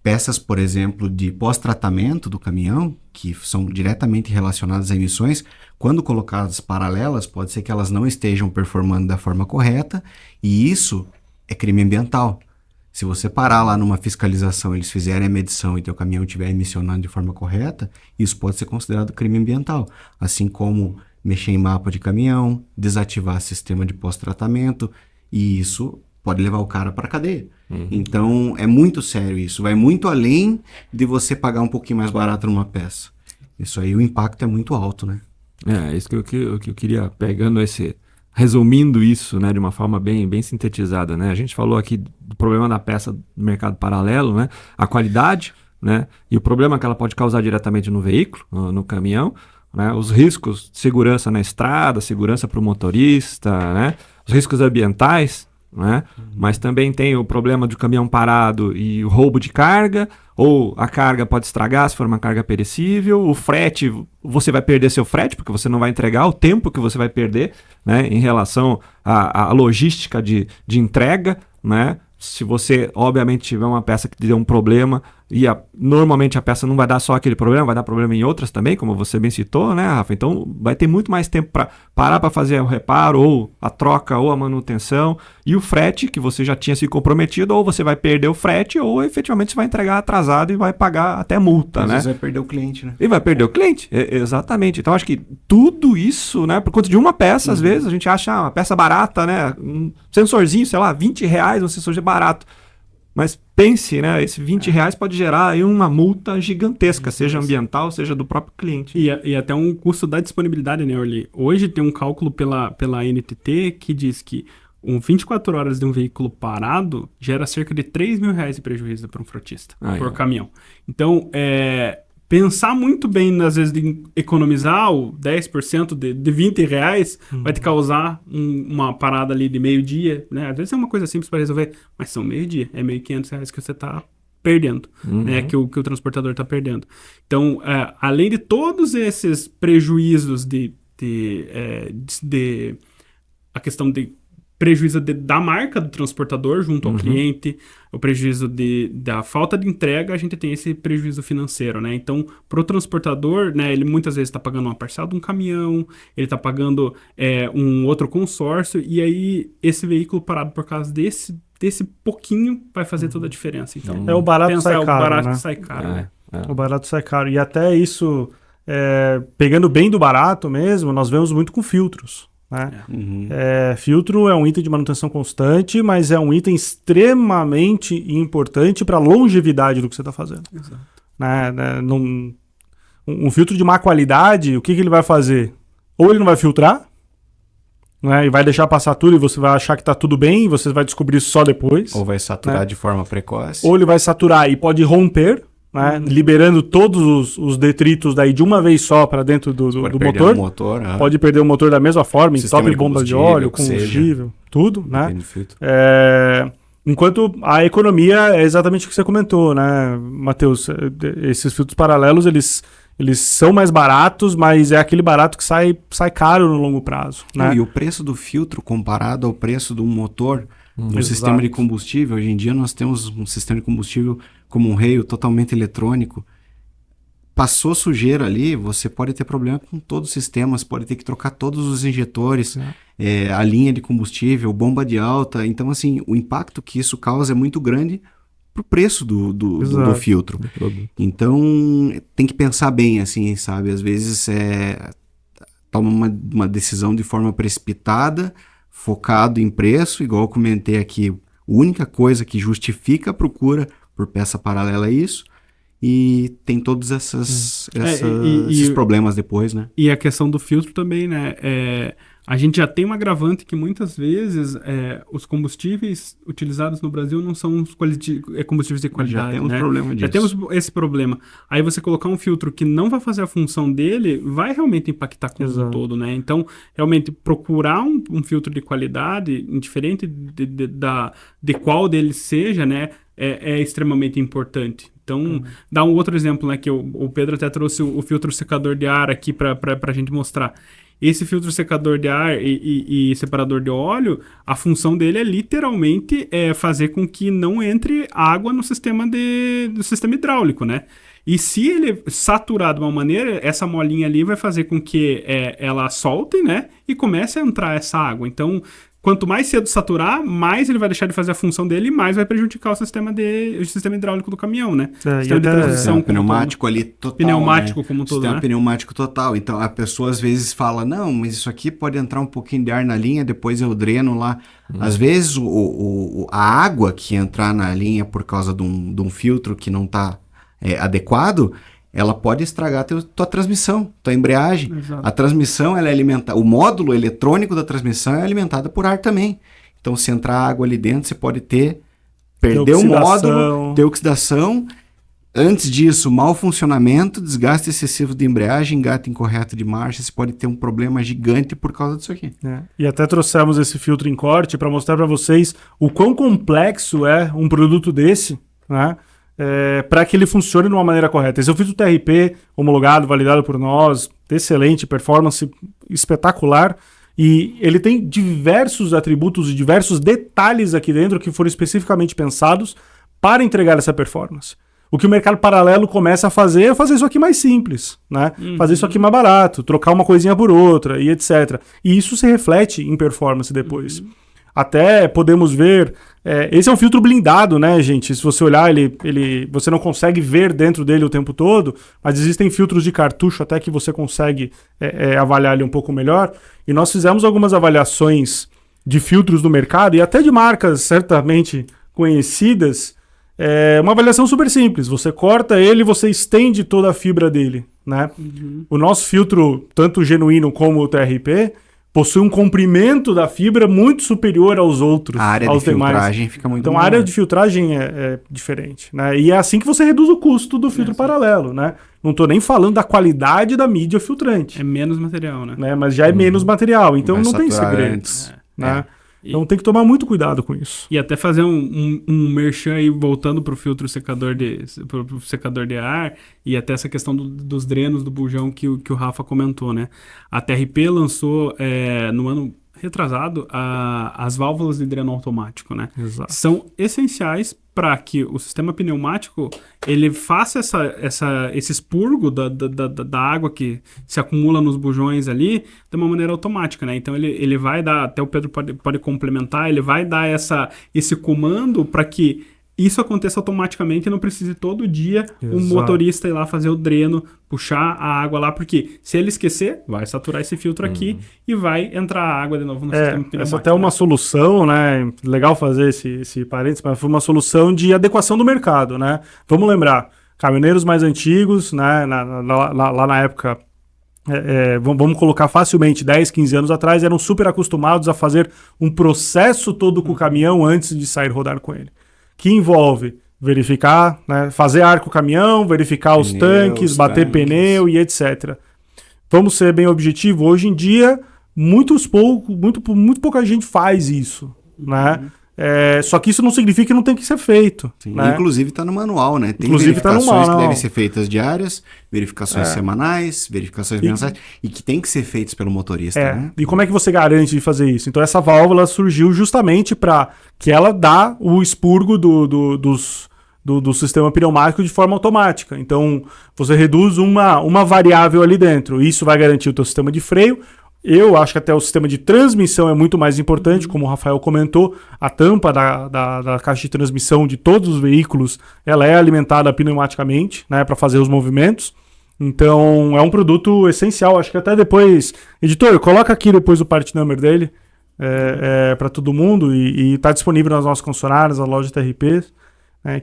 peças, por exemplo, de pós-tratamento do caminhão, que são diretamente relacionadas a emissões, quando colocadas paralelas, pode ser que elas não estejam performando da forma correta, e isso é crime ambiental. Se você parar lá numa fiscalização, eles fizerem a medição e teu caminhão estiver emissionando de forma correta, isso pode ser considerado crime ambiental. Assim como mexer em mapa de caminhão, desativar sistema de pós-tratamento, e isso pode levar o cara para a cadeia. Então, é muito sério isso. Vai muito além de você pagar um pouquinho mais barato numa peça. Isso aí, o impacto é muito alto, né? Isso que eu queria, resumindo isso, né, de uma forma bem sintetizada, né? A gente falou aqui do problema da peça do mercado paralelo, né? A qualidade, né? E o problema que ela pode causar diretamente no veículo, no caminhão, né? Os riscos de segurança na estrada, segurança para o motorista, né? Os riscos ambientais, né? Mas também tem o problema do caminhão parado e o roubo de carga, ou a carga pode estragar se for uma carga perecível, o frete, você vai perder seu frete porque você não vai entregar, o tempo que você vai perder, né, em relação à logística de entrega, né? Se você, obviamente, tiver uma peça que deu um problema, normalmente a peça não vai dar só aquele problema, vai dar problema em outras também, como você bem citou, né, Rafa? Então, vai ter muito mais tempo para parar para fazer o reparo, ou a troca, ou a manutenção, e o frete, que você já tinha se comprometido, ou você vai perder o frete, ou efetivamente você vai entregar atrasado e vai pagar até multa, Às né? vezes vai perder o cliente, né? E vai perder o cliente, exatamente. Então, acho que tudo isso, né, por conta de uma peça, às vezes, a gente acha uma peça barata, né, um sensorzinho, sei lá, R$20, um sensorzinho barato. Mas pense, né, esse R$20 pode gerar aí uma multa gigantesca, seja ambiental, seja do próprio cliente. E até um custo da disponibilidade, né, Orly? Hoje tem um cálculo pela NTT que diz que 24 horas de um veículo parado gera cerca de R$3.000 de prejuízo para um frotista, por caminhão. Então, pensar muito bem, às vezes, de economizar o 10% de R$20 vai te causar uma parada ali de meio-dia, né? Às vezes é uma coisa simples para resolver, mas são meio-dia, é R$1.500 que você está perdendo, né? Que o transportador está perdendo. Então, além de todos esses prejuízos a questão de prejuízo da marca do transportador junto ao cliente, o prejuízo da falta de entrega, a gente tem esse prejuízo financeiro, né? Então, para o transportador, né, ele muitas vezes está pagando uma parcela de um caminhão, ele está pagando um outro consórcio, e aí esse veículo parado por causa desse pouquinho vai fazer toda a diferença. Então, o barato sai o caro, barato né? sai caro, né? O barato sai caro. E até isso, pegando bem do barato mesmo, nós vemos muito com filtros. Né? Filtro é um item de manutenção constante, mas é um item extremamente importante para a longevidade do que você está fazendo. Exato. Né? Um filtro de má qualidade, o que ele vai fazer? Ou ele não vai filtrar, né? E vai deixar passar tudo e você vai achar que está tudo bem e você vai descobrir isso só depois. Ou vai saturar, né, de forma precoce. Ou ele vai saturar e pode romper, né? Liberando todos os detritos daí de uma vez só para dentro do motor. Pode perder o motor da mesma forma, entope bomba de óleo, combustível, tudo, né? Enquanto a economia é exatamente o que você comentou, né, Matheus? Esses filtros paralelos, eles são mais baratos, mas é aquele barato que sai caro no longo prazo, né? E o preço do filtro comparado ao preço do motor no sistema de combustível, hoje em dia nós temos um sistema de combustível como um rail totalmente eletrônico. Passou sujeira ali, você pode ter problema com todos os sistemas, pode ter que trocar todos os injetores, a linha de combustível, bomba de alta. Então, assim, o impacto que isso causa é muito grande pro preço do filtro. Então, tem que pensar bem, assim, sabe? Às vezes, toma uma decisão de forma precipitada, focado em preço, igual eu comentei aqui. A única coisa que justifica a procura por peça paralela é isso. E tem todos esses problemas depois, né? E a questão do filtro também, né? A gente já tem um agravante que muitas vezes os combustíveis utilizados no Brasil não são os combustíveis de qualidade. Já temos né? problema disso. Já temos esse problema. Aí você colocar um filtro que não vai fazer a função dele, vai realmente impactar com o todo, né? Então, realmente, procurar um filtro de qualidade, indiferente de qual deles seja, né? É extremamente importante. Então, dá um outro exemplo, né? Que o Pedro até trouxe o filtro secador de ar aqui para a gente mostrar. Esse filtro secador de ar e separador de óleo, a função dele é literalmente fazer com que não entre água no sistema hidráulico, né? E se ele saturar de uma maneira, essa molinha ali vai fazer com que ela solte, né? E comece a entrar essa água. Então, quanto mais cedo saturar, mais ele vai deixar de fazer a função dele e mais vai prejudicar o sistema hidráulico do caminhão, né? Sistema de transição. Pneumático ali total. Pneumático, né? como todo, Sistema né? pneumático total. Então, a pessoa às vezes fala, não, mas isso aqui pode entrar um pouquinho de ar na linha, depois eu dreno lá. Às vezes, a água que entrar na linha por causa de um filtro que não está adequado, ela pode estragar tua transmissão, tua embreagem. Exato. A transmissão, ela é alimentada, o módulo eletrônico da transmissão é alimentado por ar também. Então, se entrar água ali dentro, você pode perder o módulo, ter oxidação. Antes disso, mau funcionamento, desgaste excessivo de embreagem, engate incorreto de marcha, você pode ter um problema gigante por causa disso aqui. E até trouxemos esse filtro em corte para mostrar para vocês o quão complexo é um produto desse, né? Para que ele funcione de uma maneira correta. Esse é o filtro TRP, homologado, validado por nós, excelente, performance espetacular, e ele tem diversos atributos e diversos detalhes aqui dentro que foram especificamente pensados para entregar essa performance. O que o mercado paralelo começa a fazer é fazer isso aqui mais simples, né? Fazer isso aqui mais barato, trocar uma coisinha por outra e etc. E isso se reflete em performance depois. Até podemos ver... esse é um filtro blindado, né, gente? Se você olhar, você não consegue ver dentro dele o tempo todo, mas existem filtros de cartucho até que você consegue avaliar ele um pouco melhor. E nós fizemos algumas avaliações de filtros do mercado e até de marcas certamente conhecidas. Uma avaliação super simples. Você corta ele e você estende toda a fibra dele, né? O nosso filtro, tanto o genuíno como o TRP... possui um comprimento da fibra muito superior aos outros. A área de filtragem fica muito Então, a área de filtragem é diferente, né? E é assim que você reduz o custo do filtro paralelo, né? Não estou nem falando da qualidade da mídia filtrante. É menos material, né? Mas já é menos material, então vai não tem saturar segredos. Né? Então tem que tomar muito cuidado com isso. E até fazer um merchan aí, voltando pro filtro secador pro secador de ar, e até essa questão dos drenos do bujão que o Rafa comentou, né? A TRP lançou no ano retrasado as válvulas de dreno automático, né? Exato. São essenciais para que o sistema pneumático ele faça esse expurgo da água que se acumula nos bujões ali de uma maneira automática, né? Então ele vai dar, até o Pedro pode complementar, ele vai dar esse comando para que isso aconteça automaticamente e não precise todo dia o motorista ir lá fazer o dreno, puxar a água lá, porque se ele esquecer, vai saturar esse filtro aqui e vai entrar a água de novo no sistema pneumático. Essa até é uma solução, né? Legal fazer esse parênteses, mas foi uma solução de adequação do mercado, né? Vamos lembrar, caminhoneiros mais antigos, né? Lá na época, vamos colocar facilmente 10, 15 anos atrás, eram super acostumados a fazer um processo todo com o caminhão antes de sair rodar com ele. Que envolve verificar, né, fazer ar com o caminhão, verificar os tanques, bater pneu e etc. Vamos ser bem objetivo. Hoje em dia, muito pouca gente faz isso, né? Só que isso não significa que não tem que ser feito. Sim, né? Inclusive está no manual, né? Tem Inclusive verificações que devem ser feitas diárias, verificações semanais, verificações mensais, e que tem que ser feitas pelo motorista. Né? E como é que você garante de fazer isso? Então essa válvula surgiu justamente para que ela dá o expurgo do sistema pneumático de forma automática. Então você reduz uma variável ali dentro. Isso vai garantir o teu sistema de freio. Eu acho que até o sistema de transmissão é muito mais importante, como o Rafael comentou, a tampa da caixa de transmissão de todos os veículos, ela é alimentada pneumaticamente, né, para fazer os movimentos. Então é um produto essencial, acho que até depois... Editor, coloca aqui depois o part number dele, para todo mundo, e está disponível nas nossas concessionárias, na loja TRP,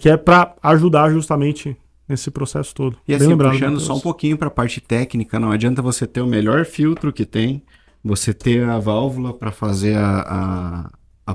que é para ajudar justamente nesse processo todo. E assim, puxando só um pouquinho para a parte técnica, não adianta você ter o melhor filtro que tem, você ter a válvula para fazer a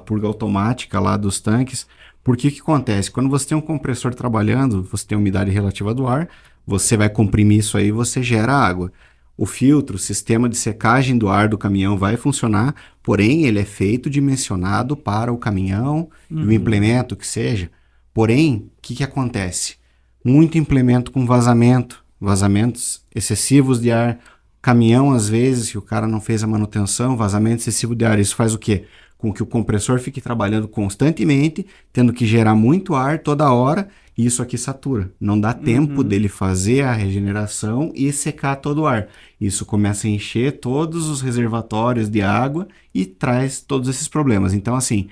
purga automática lá dos tanques. Porque o que acontece? Quando você tem um compressor trabalhando, você tem umidade relativa do ar, você vai comprimir isso aí, você gera água. O filtro, o sistema de secagem do ar do caminhão vai funcionar, porém ele é feito dimensionado para o caminhão e o implemento que seja. Porém, o que acontece? Muito implemento com vazamentos excessivos de ar, caminhão às vezes que o cara não fez a manutenção, vazamento excessivo de ar, isso faz o quê? Com que o compressor fique trabalhando constantemente, tendo que gerar muito ar toda hora, e isso aqui satura. Não dá tempo dele fazer a regeneração e secar todo o ar. Isso começa a encher todos os reservatórios de água e traz todos esses problemas. Então, assim,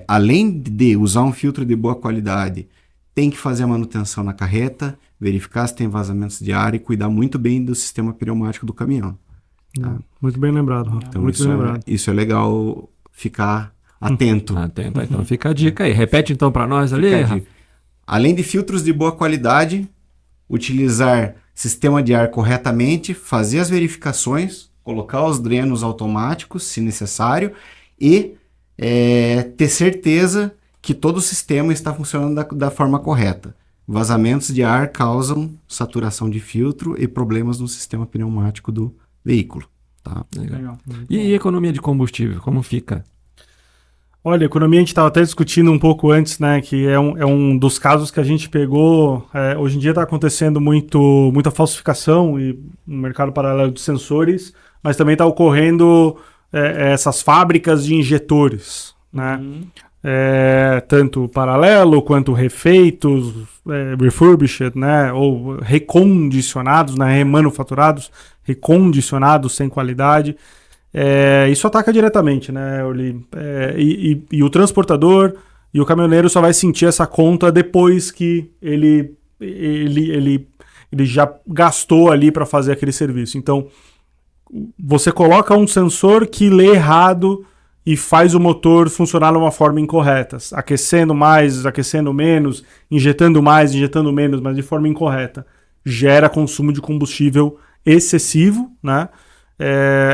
além de usar um filtro de boa qualidade, tem que fazer a manutenção na carreta, verificar se tem vazamentos de ar e cuidar muito bem do sistema pneumático do caminhão. Tá? Muito bem lembrado, Rafa. Então, muito bem lembrado. Isso é legal ficar atento. Então fica a dica aí. Repete então para nós ali, Rafa. Além de filtros de boa qualidade, utilizar sistema de ar corretamente, fazer as verificações, colocar os drenos automáticos, se necessário, e ter certeza que todo o sistema está funcionando da forma correta. Vazamentos de ar causam saturação de filtro e problemas no sistema pneumático do veículo. Tá? Legal. E economia de combustível, como fica? Olha, a economia a gente estava até discutindo um pouco antes, né, que é um dos casos que a gente pegou. Hoje em dia está acontecendo muita falsificação e um mercado paralelo de sensores, mas também está ocorrendo essas fábricas de injetores, né? Tanto paralelo quanto refeitos, refurbished, né, ou recondicionados, né, remanufaturados, recondicionados sem qualidade. Isso ataca diretamente, né, e o transportador e o caminhoneiro só vai sentir essa conta depois que ele já gastou ali para fazer aquele serviço. Então, você coloca um sensor que lê errado e faz o motor funcionar de uma forma incorreta, aquecendo mais, aquecendo menos, injetando mais, injetando menos, mas de forma incorreta. Gera consumo de combustível excessivo, né?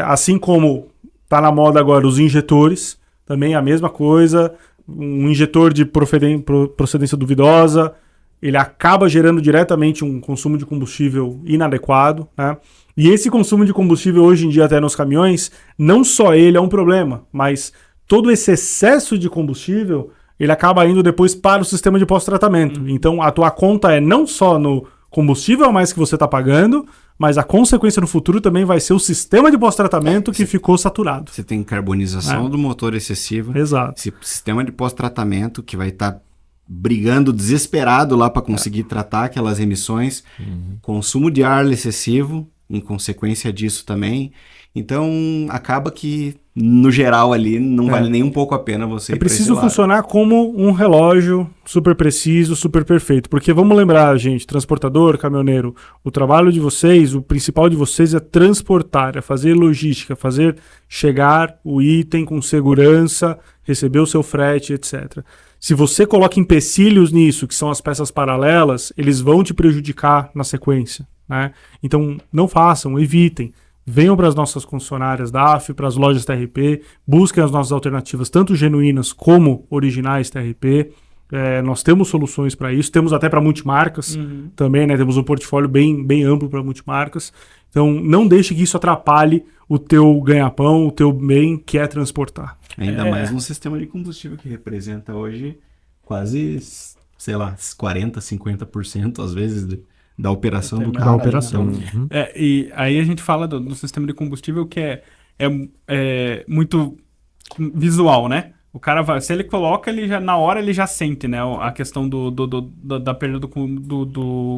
Assim como está na moda agora os injetores, também a mesma coisa, um injetor de procedência duvidosa, ele acaba gerando diretamente um consumo de combustível inadequado, né? E esse consumo de combustível hoje em dia até nos caminhões, não só ele é um problema, mas todo esse excesso de combustível, ele acaba indo depois para o sistema de pós-tratamento. Então a tua conta é não só no combustível a mais que você está pagando, mas a consequência no futuro também vai ser o sistema de pós-tratamento que ficou saturado. Você tem carbonização do motor excessiva. Exato. Esse sistema de pós-tratamento que vai estar brigando desesperado lá para conseguir tratar aquelas emissões. Consumo de ar excessivo, em consequência disso também. Então, acaba que, no geral ali, não vale nem um pouco a pena você ir pra esse preciso lado. funcionar como um relógio super preciso, super perfeito. Porque vamos lembrar, gente, transportador, caminhoneiro, o trabalho de vocês, o principal de vocês é transportar, é fazer logística, fazer chegar o item com segurança, receber o seu frete, etc. Se você coloca empecilhos nisso, que são as peças paralelas, eles vão te prejudicar na sequência, né? Então, não façam, evitem. Venham para as nossas concessionárias DAF, para as lojas TRP, busquem as nossas alternativas, tanto genuínas como originais TRP. Nós temos soluções para isso, temos até para multimarcas também, né? Temos um portfólio bem amplo para multimarcas. Então, não deixe que isso atrapalhe o teu ganha-pão, o teu bem, que é transportar. Ainda mais um sistema de combustível que representa hoje quase, sei lá, 40%, 50% às vezes da operação do carro. Da operação. Então, E aí a gente fala do sistema de combustível que é muito visual, né? O cara vai, se ele coloca, ele já, na hora ele já sente, né, a questão da perda do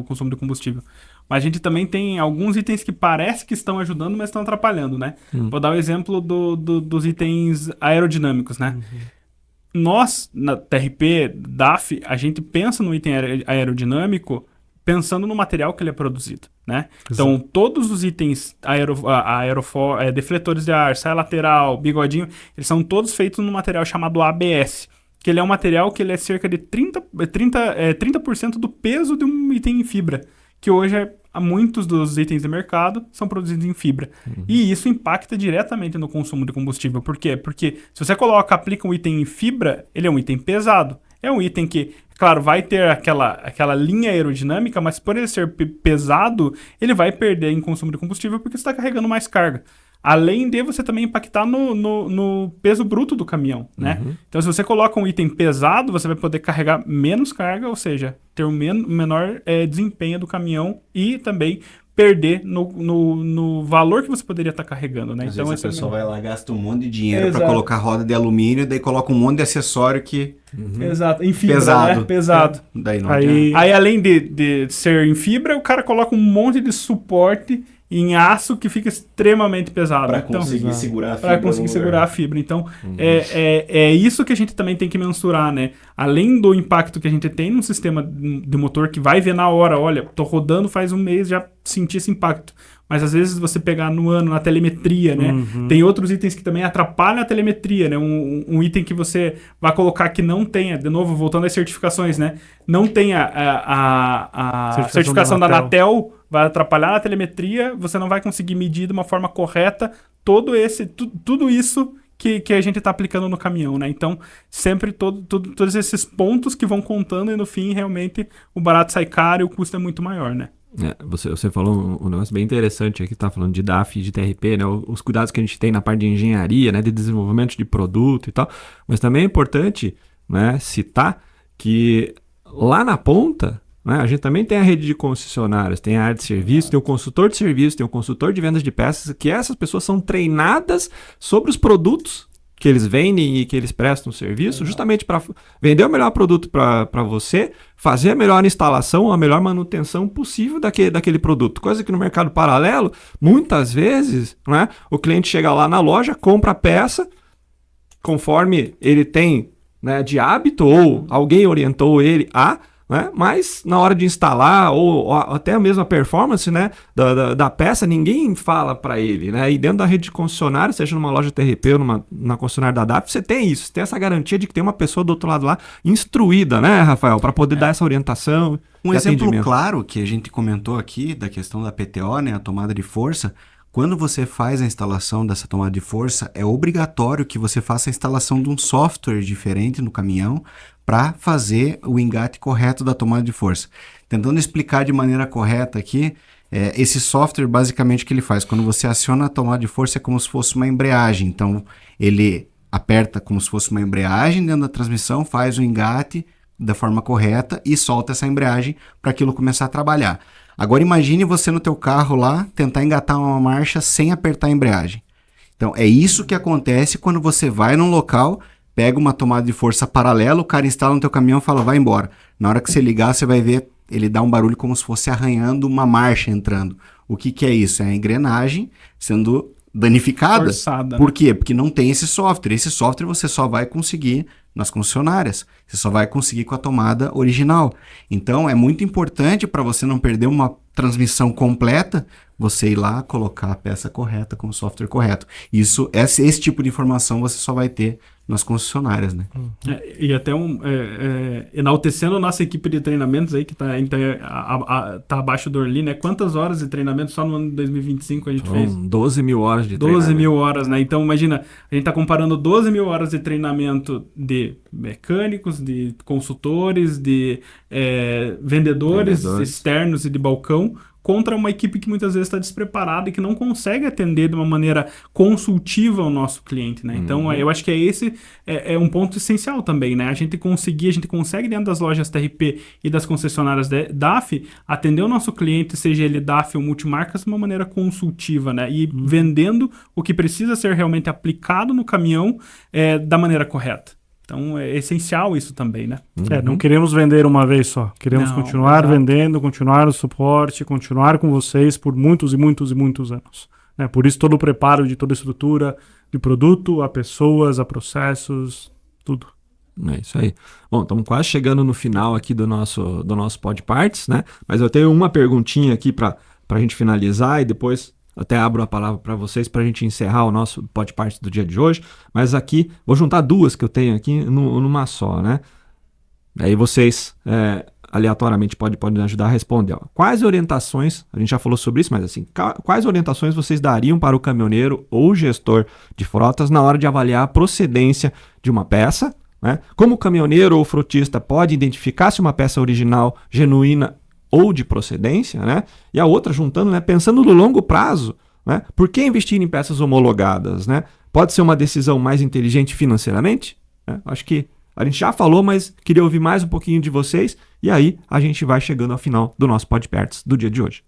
consumo de combustível. Mas a gente também tem alguns itens que parece que estão ajudando, mas estão atrapalhando, né? Vou dar o exemplo dos itens aerodinâmicos, né? Nós, na TRP, DAF, a gente pensa no item aerodinâmico pensando no material que ele é produzido, né? Então, todos os itens defletores de ar, saia lateral, bigodinho, eles são todos feitos num material chamado ABS, que ele é um material que ele é cerca de 30% do peso de um item em fibra, que hoje é muitos dos itens de mercado são produzidos em fibra. E isso impacta diretamente no consumo de combustível. Por quê? Porque se você aplica um item em fibra, ele é um item pesado. É um item que, claro, vai ter aquela linha aerodinâmica, mas por ele ser pesado, ele vai perder em consumo de combustível porque você está carregando mais carga. Além de você também impactar no peso bruto do caminhão, né? Então, se você coloca um item pesado, você vai poder carregar menos carga, ou seja, ter um menor desempenho do caminhão e também perder no valor que você poderia estar carregando, né? Às então, vezes a pessoa vai lá, gasta um monte de dinheiro para colocar roda de alumínio, daí coloca um monte de acessório que... Exato, em fibra, pesado. né? Pesado. Daí não Aí, além de ser em fibra, o cara coloca um monte de suporte em aço que fica extremamente pesado. Para conseguir segurar a fibra. Para conseguir segurar a fibra. Então, é isso que a gente também tem que mensurar, né? Além do impacto que a gente tem num sistema de motor que vai ver na hora, olha, tô rodando faz um mês, já senti esse impacto. Mas às vezes você pegar no ano, na telemetria, né? Tem outros itens que também atrapalham a telemetria, né? Um item que você vai colocar que não tenha, de novo, voltando às certificações, né? Não tenha a certificação da Anatel, vai atrapalhar a telemetria, você não vai conseguir medir de uma forma correta tudo isso que a gente está aplicando no caminhão, né? Então, sempre todos esses pontos que vão contando e no fim, realmente, o barato sai caro e o custo é muito maior, né? Você falou um negócio bem interessante aqui, tá falando de DAF e de TRP, né? Os cuidados que a gente tem na parte de engenharia, né? De desenvolvimento de produto e tal. Mas também é importante, né, citar que lá na ponta, né, a gente também tem a rede de concessionárias, tem a área de serviço, tem o consultor de serviço, tem o consultor de vendas de peças, que essas pessoas são treinadas sobre os produtos que eles vendem e que eles prestam serviço, justamente para vender o melhor produto para você, fazer a melhor instalação, a melhor manutenção possível daquele produto. Coisa que no mercado paralelo, muitas vezes, né, o cliente chega lá na loja, compra a peça, conforme ele tem, né, de hábito, ou alguém orientou ele a... né? Mas na hora de instalar ou até mesmo a performance, né, da peça, ninguém fala para ele, né? E dentro da rede de concessionário, seja numa loja TRP ou na concessionária da DAF, você tem isso, você tem essa garantia de que tem uma pessoa do outro lado lá instruída, né, Rafael, para poder dar essa orientação. Um exemplo claro que a gente comentou aqui da questão da PTO, né, a tomada de força. Quando você faz a instalação dessa tomada de força, é obrigatório que você faça a instalação de um software diferente no caminhão para fazer o engate correto da tomada de força. Tentando explicar de maneira correta aqui, esse software basicamente o que ele faz? Quando você aciona a tomada de força é como se fosse uma embreagem. Então ele aperta como se fosse uma embreagem dentro da transmissão, faz o engate da forma correta e solta essa embreagem para aquilo começar a trabalhar. Agora imagine você no teu carro lá tentar engatar uma marcha sem apertar a embreagem. Então é isso que acontece quando você vai num local, pega uma tomada de força paralela, o cara instala no teu caminhão e fala, vai embora. Na hora que você ligar, você vai ver, ele dá um barulho como se fosse arranhando uma marcha entrando. O que é isso? É a engrenagem sendo danificada. Forçada, Por quê? Porque não tem esse software. Esse software você só vai conseguir nas concessionárias. Você só vai conseguir com a tomada original. Então, é muito importante para você não perder uma transmissão completa, você ir lá colocar a peça correta com o software correto. Esse tipo de informação você só vai ter nas concessionárias, né? E até enaltecendo a nossa equipe de treinamentos aí, que tá abaixo do Orly, né? Quantas horas de treinamento só no ano de 2025 a gente fez? 12 mil horas de treinamento. 12 mil horas, né? Então, imagina, a gente tá comparando 12 mil horas de treinamento de mecânicos, de consultores, de vendedores externos e de balcão, contra uma equipe que muitas vezes está despreparada e que não consegue atender de uma maneira consultiva o nosso cliente, né? Então, eu acho que esse é um ponto essencial também, né? A gente consegue dentro das lojas TRP e das concessionárias DAF atender o nosso cliente, seja ele DAF ou multimarcas, de uma maneira consultiva, né? E vendendo o que precisa ser realmente aplicado no caminhão da maneira correta. Então, é essencial isso também, né? Não queremos vender uma vez só. Queremos continuar vendendo, continuar o suporte, continuar com vocês por muitos e muitos e muitos anos. Né? Por isso, todo o preparo de toda a estrutura, de produto, a pessoas, a processos, tudo. É isso aí. Bom, estamos quase chegando no final aqui do nosso Podparts, né? Mas eu tenho uma perguntinha aqui para a gente finalizar e depois... até abro a palavra para vocês para a gente encerrar o nosso Podparts do dia de hoje. Mas aqui, vou juntar duas que eu tenho aqui numa só, né? Aí vocês aleatoriamente pode ajudar a responder. Ó. Quais orientações, a gente já falou sobre isso, mas assim, quais orientações vocês dariam para o caminhoneiro ou gestor de frotas na hora de avaliar a procedência de uma peça? Né? Como o caminhoneiro ou frotista pode identificar se uma peça original, genuína ou de procedência? Né? E a outra, juntando, né, pensando no longo prazo, né? Por que investir em peças homologadas? Né? Pode ser uma decisão mais inteligente financeiramente? Né? Acho que a gente já falou, mas queria ouvir mais um pouquinho de vocês. E aí a gente vai chegando ao final do nosso Podperts do dia de hoje.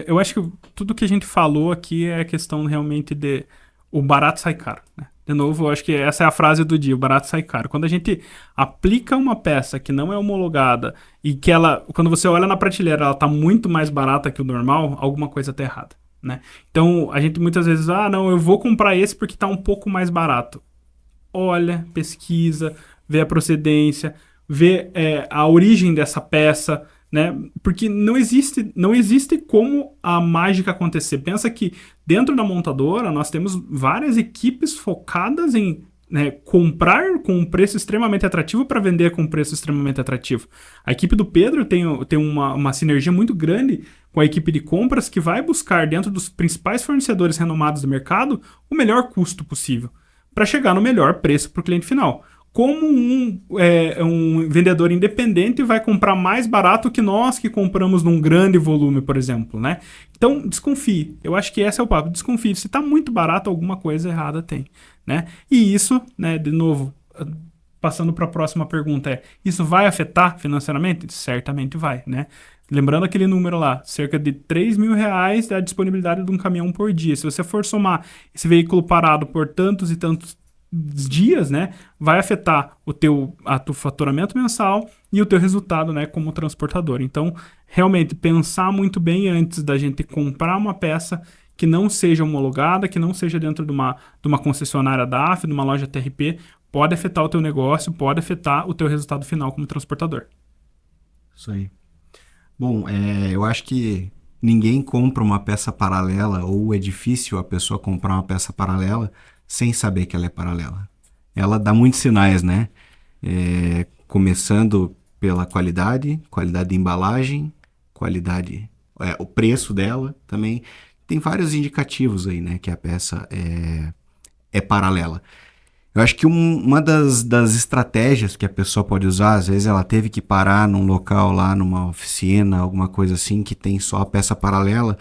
Eu acho que tudo que a gente falou aqui é a questão realmente de o barato sai caro. Né? De novo, eu acho que essa é a frase do dia, o barato sai caro. Quando a gente aplica uma peça que não é homologada e que ela, quando você olha na prateleira, ela está muito mais barata que o normal, alguma coisa está errada. Né? Então, a gente muitas vezes, não, eu vou comprar esse porque está um pouco mais barato. Olha, pesquisa, vê a procedência, vê a origem dessa peça, né? Porque não existe como a mágica acontecer. Pensa que dentro da montadora nós temos várias equipes focadas em comprar com um preço extremamente atrativo para vender com um preço extremamente atrativo. A equipe do Pedro tem uma sinergia muito grande com a equipe de compras que vai buscar dentro dos principais fornecedores renomados do mercado o melhor custo possível, para chegar no melhor preço para o cliente final. Como um vendedor independente vai comprar mais barato que nós que compramos num grande volume, por exemplo, né? Então, desconfie. Eu acho que esse é o papo. Desconfie. Se está muito barato, alguma coisa errada tem, né? E isso, né, de novo, passando para a próxima pergunta isso vai afetar financeiramente? Certamente vai, né? Lembrando aquele número lá, cerca de R$3.000 da disponibilidade de um caminhão por dia. Se você for somar esse veículo parado por tantos e tantos dias, né, vai afetar o teu faturamento mensal e o teu resultado, né, como transportador. Então, realmente, pensar muito bem antes da gente comprar uma peça que não seja homologada, que não seja dentro de uma concessionária DAF, de uma loja TRP, pode afetar o teu negócio, pode afetar o teu resultado final como transportador. Isso aí. Bom, eu acho que ninguém compra uma peça paralela, ou é difícil a pessoa comprar uma peça paralela sem saber que ela é paralela. Ela dá muitos sinais, né? Começando pela qualidade de embalagem, o preço dela também. Tem vários indicativos aí, né? Que a peça é paralela. Eu acho que uma das estratégias que a pessoa pode usar, às vezes ela teve que parar num local lá, numa oficina, alguma coisa assim, que tem só a peça paralela.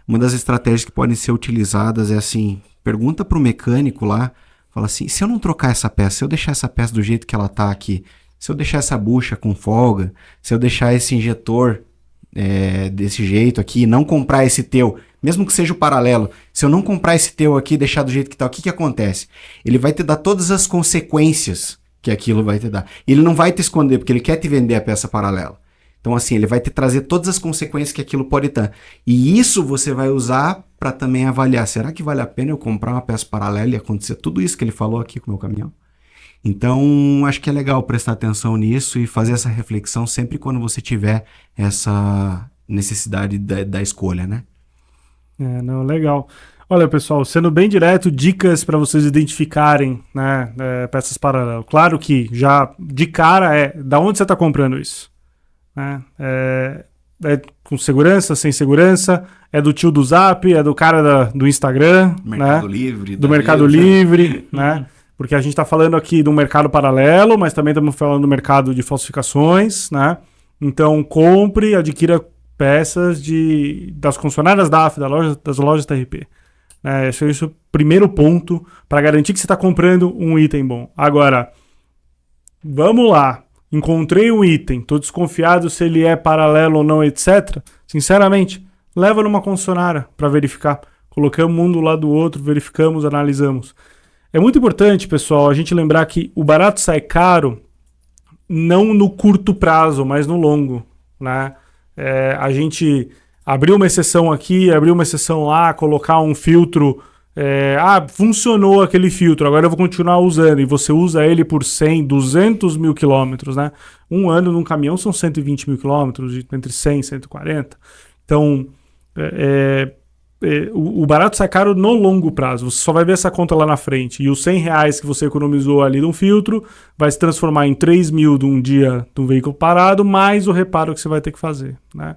Uma das estratégias que podem ser utilizadas é assim, pergunta para o mecânico lá, fala assim, se eu não trocar essa peça, se eu deixar essa peça do jeito que ela tá aqui, se eu deixar essa bucha com folga, se eu deixar esse injetor desse jeito aqui, não comprar esse teu, mesmo que seja o paralelo, se eu não comprar esse teu aqui e deixar do jeito que tá, o que acontece? Ele vai te dar todas as consequências que aquilo vai te dar. Ele não vai te esconder, porque ele quer te vender a peça paralela. Então, assim, ele vai te trazer todas as consequências que aquilo pode ter. E isso você vai usar para também avaliar, será que vale a pena eu comprar uma peça paralela e acontecer tudo isso que ele falou aqui com o meu caminhão? Então, acho que é legal prestar atenção nisso e fazer essa reflexão sempre quando você tiver essa necessidade da escolha, né? Não, legal. Olha, pessoal, sendo bem direto, dicas para vocês identificarem, né, peças paralelas. Claro que já de cara da onde você está comprando isso? Né? Com segurança, sem segurança, é do tio do Zap, é do cara do Instagram, Mercado né? Livre. Do Mercado Livre, né? Porque a gente está falando aqui de um mercado paralelo, mas também estamos falando do mercado de falsificações, né? Então, compre, adquira peças das concessionárias DAF, das lojas TRP. Esse é o primeiro ponto para garantir que você está comprando um item bom. Agora, vamos lá. Encontrei um item, estou desconfiado se ele é paralelo ou não, etc. Sinceramente, leva numa concessionária para verificar. Colocamos um do lado do outro, verificamos, analisamos. É muito importante, pessoal, a gente lembrar que o barato sai caro não no curto prazo, mas no longo, né? A gente abrir uma exceção aqui, abrir uma exceção lá, colocar um filtro, funcionou aquele filtro, agora eu vou continuar usando, e você usa ele por 100, 200 mil quilômetros, né? Um ano num caminhão são 120 mil quilômetros, entre 100 e 140. Então, o barato sai caro no longo prazo. Você só vai ver essa conta lá na frente. E os R$100 que você economizou ali num filtro vai se transformar em 3 mil de um dia de um veículo parado, mais o reparo que você vai ter que fazer, né?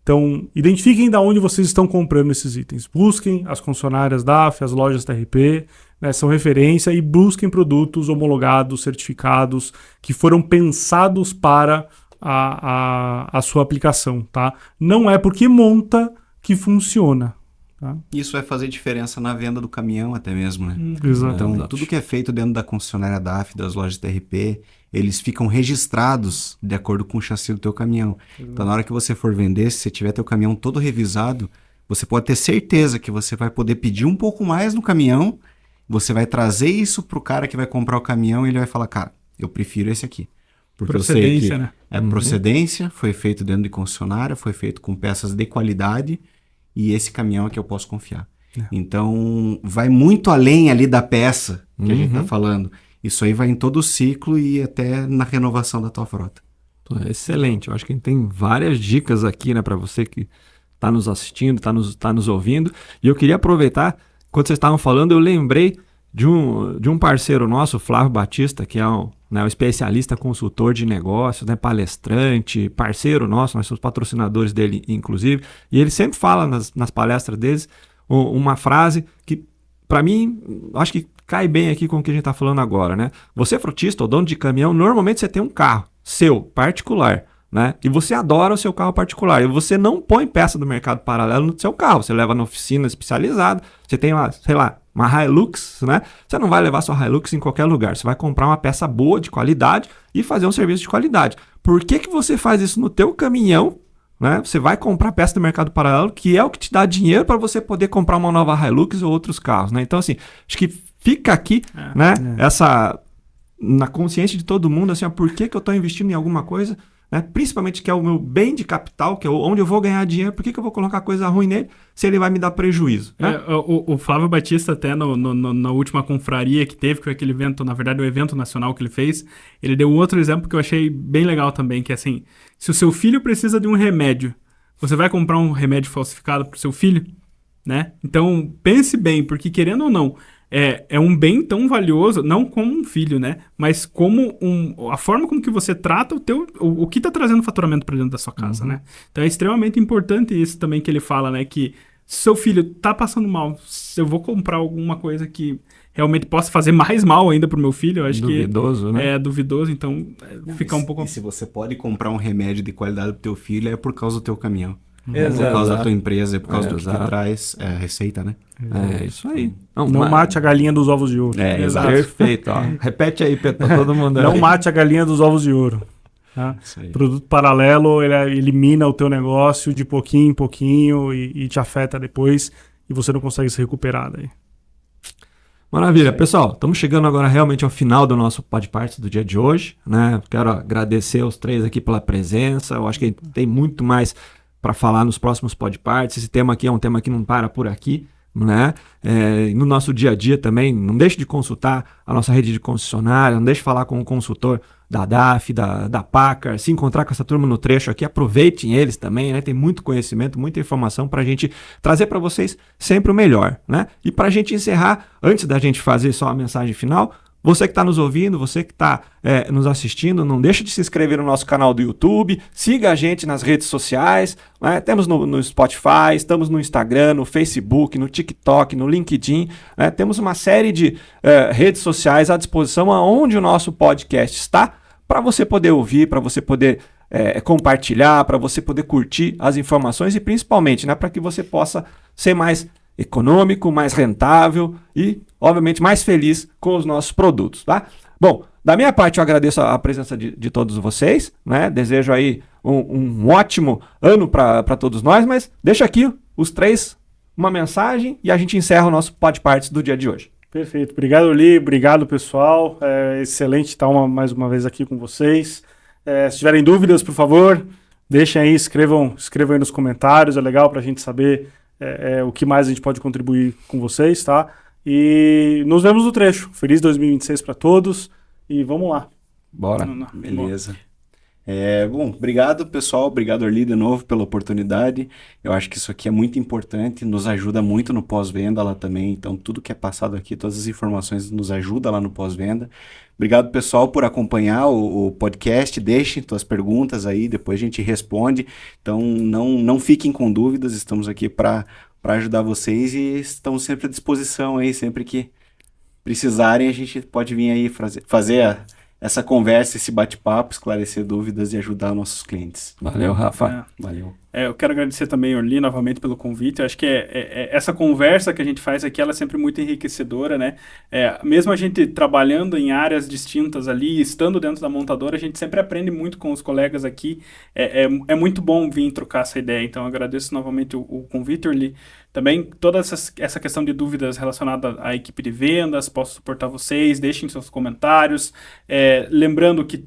Então, identifiquem de onde vocês estão comprando esses itens. Busquem as concessionárias DAF, as lojas TRP, né, são referência, e busquem produtos homologados, certificados, que foram pensados para a sua aplicação, tá? Não é porque monta que funciona. Tá? Isso vai fazer diferença na venda do caminhão até mesmo, né? Exato. Então, tudo que é feito dentro da concessionária DAF, das lojas TRP, eles ficam registrados de acordo com o chassi do teu caminhão. Então, na hora que você for vender, se você tiver teu caminhão todo revisado, você pode ter certeza que você vai poder pedir um pouco mais no caminhão, você vai trazer isso pro cara que vai comprar o caminhão e ele vai falar, cara, eu prefiro esse aqui. Porque eu sei que né? é procedência, foi feito dentro de concessionária, foi feito com peças de qualidade e esse caminhão é que eu posso confiar. Então, vai muito além ali da peça que a gente está falando. Isso aí vai em todo o ciclo e até na renovação da tua frota. Excelente. Eu acho que a gente tem várias dicas aqui, né, para você que está nos assistindo, está nos ouvindo. E eu queria aproveitar, quando vocês estavam falando, eu lembrei de um parceiro nosso, Flávio Batista, que é um especialista, consultor de negócios, né, palestrante, parceiro nosso, nós somos patrocinadores dele, inclusive, e ele sempre fala nas palestras deles uma frase que, para mim, acho que cai bem aqui com o que a gente está falando agora, né? Você, frutista ou dono de caminhão, normalmente você tem um carro seu, particular, né? E você adora o seu carro particular, e você não põe peça do mercado paralelo no seu carro, você leva na oficina especializada, você tem uma, sei lá, uma Hilux, né? Você não vai levar sua Hilux em qualquer lugar. Você vai comprar uma peça boa, de qualidade e fazer um serviço de qualidade. Por que você faz isso no teu caminhão, né? Você vai comprar peça do mercado paralelo, que é o que te dá dinheiro para você poder comprar uma nova Hilux ou outros carros, né? Então, assim, acho que fica aqui, né? Essa, na consciência de todo mundo, assim, por que eu estou investindo em alguma coisa, né? Principalmente que é o meu bem de capital, que é onde eu vou ganhar dinheiro, por que eu vou colocar coisa ruim nele se ele vai me dar prejuízo? Né? O Flávio Batista, até na última confraria que teve, que foi aquele evento, na verdade, o evento nacional que ele fez, ele deu um outro exemplo que eu achei bem legal também, que é assim, se o seu filho precisa de um remédio, você vai comprar um remédio falsificado para o seu filho? Né? Então, pense bem, porque querendo ou não, é um bem tão valioso, não como um filho, né? Mas como a forma como que você trata o que está trazendo faturamento para dentro da sua casa, né? Então é extremamente importante isso também que ele fala, né? Que seu filho tá passando mal, se eu vou comprar alguma coisa que realmente possa fazer mais mal ainda pro meu filho, eu acho duvidoso, que né? é duvidoso, então fica um pouco... E se você pode comprar um remédio de qualidade pro teu filho, é por causa do teu caminhão. Exato. Por causa da tua empresa, é por causa do que exato. traz a receita, né? É isso aí. Não mate a galinha dos ovos de ouro. Exato. Perfeito. Ó. Repete aí, Pedro, pra todo mundo. Não mate a galinha dos ovos de ouro. Tá? Isso aí. Produto paralelo, ele elimina o teu negócio de pouquinho em pouquinho e te afeta depois e você não consegue se recuperar daí. Maravilha. Pessoal, estamos chegando agora realmente ao final do nosso Podparts do dia de hoje, né? Quero agradecer aos três aqui pela presença. Eu acho que tem muito mais para falar nos próximos Podparts. Esse tema aqui é um tema que não para por aqui, né? No nosso dia a dia também, não deixe de consultar a nossa rede de concessionária, não deixe de falar com o consultor da DAF, da Paccar, se encontrar com essa turma no trecho aqui, aproveitem eles também, né? Tem muito conhecimento, muita informação para a gente trazer para vocês sempre o melhor, né? E para a gente encerrar, antes da gente fazer só a mensagem final, você que está nos ouvindo, você que está nos assistindo, não deixe de se inscrever no nosso canal do YouTube, siga a gente nas redes sociais, né? Temos no Spotify, estamos no Instagram, no Facebook, no TikTok, no LinkedIn, né? Temos uma série de redes sociais à disposição onde o nosso podcast está, para você poder ouvir, para você poder compartilhar, para você poder curtir as informações e principalmente, né, para que você possa ser mais econômico, mais rentável e, obviamente, mais feliz com os nossos produtos, tá? Bom, da minha parte eu agradeço a presença de todos vocês, né? Desejo aí um ótimo ano para todos nós, mas deixa aqui os três uma mensagem e a gente encerra o nosso Podparts do dia de hoje. Perfeito. Obrigado, Li. Obrigado, pessoal. Excelente estar mais uma vez aqui com vocês. Se tiverem dúvidas, por favor, deixem aí, escrevam aí nos comentários. É legal para a gente saber o que mais a gente pode contribuir com vocês, tá? E nos vemos no trecho. Feliz 2026 para todos e vamos lá. Bora. Beleza. Bom, obrigado pessoal, obrigado Orly de novo pela oportunidade. Eu acho que isso aqui é muito importante, nos ajuda muito no pós-venda lá também. Então tudo que é passado aqui, todas as informações nos ajuda lá no pós-venda. Obrigado pessoal por acompanhar o podcast, deixem suas perguntas aí, depois a gente responde. Então não fiquem com dúvidas, estamos aqui para ajudar vocês e estamos sempre à disposição aí, sempre que precisarem a gente pode vir aí fazer essa conversa, esse bate-papo, esclarecer dúvidas e ajudar nossos clientes. Valeu, Rafa. Valeu. Eu quero agradecer também, Orly, novamente pelo convite. Eu acho que essa conversa que a gente faz aqui, ela é sempre muito enriquecedora, né? Mesmo a gente trabalhando em áreas distintas ali, estando dentro da montadora, a gente sempre aprende muito com os colegas aqui. É muito bom vir trocar essa ideia. Então, eu agradeço novamente o convite, Orly. Também toda essa questão de dúvidas relacionada à equipe de vendas, posso suportar vocês, deixem seus comentários. Lembrando que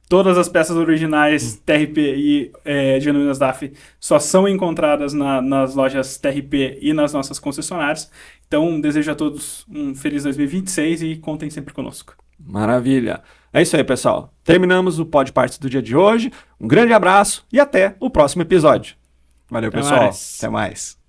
todas as peças originais TRP e genuínas DAF só são encontradas nas lojas TRP e nas nossas concessionárias. Então, desejo a todos um feliz 2026 e contem sempre conosco. Maravilha. É isso aí, pessoal. Terminamos o Pod Parts do dia de hoje. Um grande abraço e até o próximo episódio. Valeu, Até pessoal. mais. Até mais.